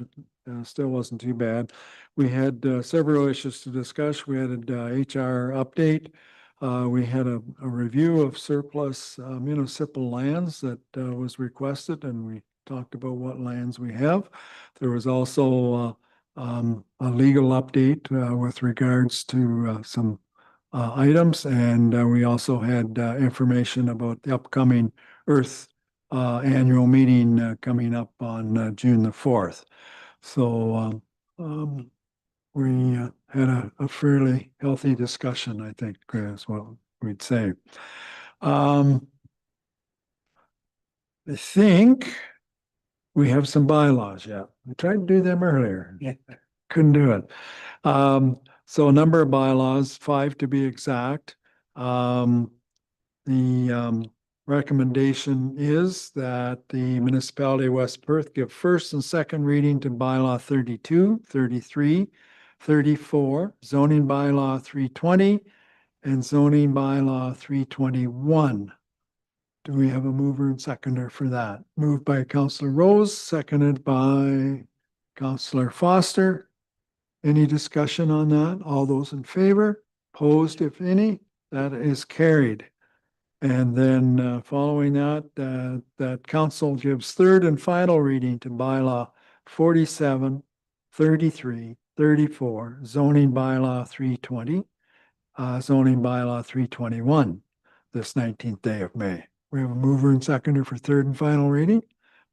still wasn't too bad. We had several issues to discuss. We had a HR update. We had a review of surplus municipal lands that was requested, and we talked about what lands we have. There was also a legal update with regards to some items, and we also had information about the upcoming Earth annual meeting coming up on June the 4th. So we had a fairly healthy discussion, I think, is what we'd say. I think we have some bylaws yet. I tried to do them earlier.
Yeah.
Couldn't do it. So a number of bylaws, 5 to be exact. The recommendation is that the municipality of West Perth give first and second reading to bylaw 32, 33, 34, zoning bylaw 320, and zoning bylaw 321. Do we have a mover and seconder for that? Moved by Councillor Rose, seconded by Councillor Foster. Any discussion on that? All those in favor? Opposed, if any? That is carried. And then following that, that council gives third and final reading to bylaw 47, 33, 34, zoning bylaw 320, zoning bylaw 321, this 19th day of May. We have a mover and seconder for third and final reading.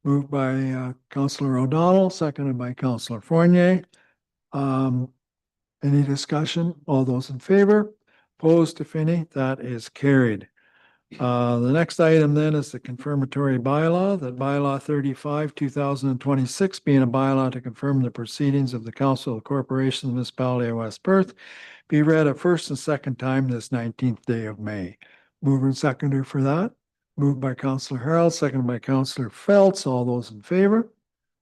Moved by Councillor O'Donnell, seconded by Councillor Fournier. Any discussion? All those in favor? Opposed, if any? That is carried. The next item then is the confirmatory bylaw, that bylaw 35, 2026, being a bylaw to confirm the proceedings of the Council of the Corporation of the Municipality of West Perth, be read a first and second time this 19th day of May. Mover and seconder for that. Moved by Councillor Harold, seconded by Councillor Phelps. All those in favor?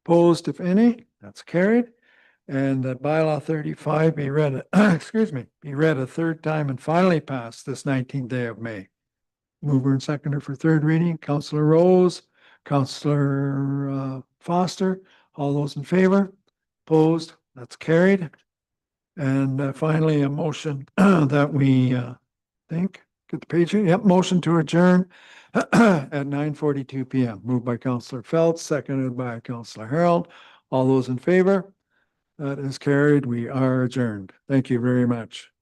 Opposed, if any? That's carried. And that bylaw 35 be read, be read a third time and finally passed this 19th day of May. Mover and seconder for third reading, Councillor Rose, Councillor Foster. All those in favor? Opposed? That's carried. And finally, a motion that we think, get the page here. Yep, motion to adjourn at 9:42 p.m. Moved by Councillor Phelps, seconded by Councillor Harold. All those in favor? That is carried. We are adjourned. Thank you very much.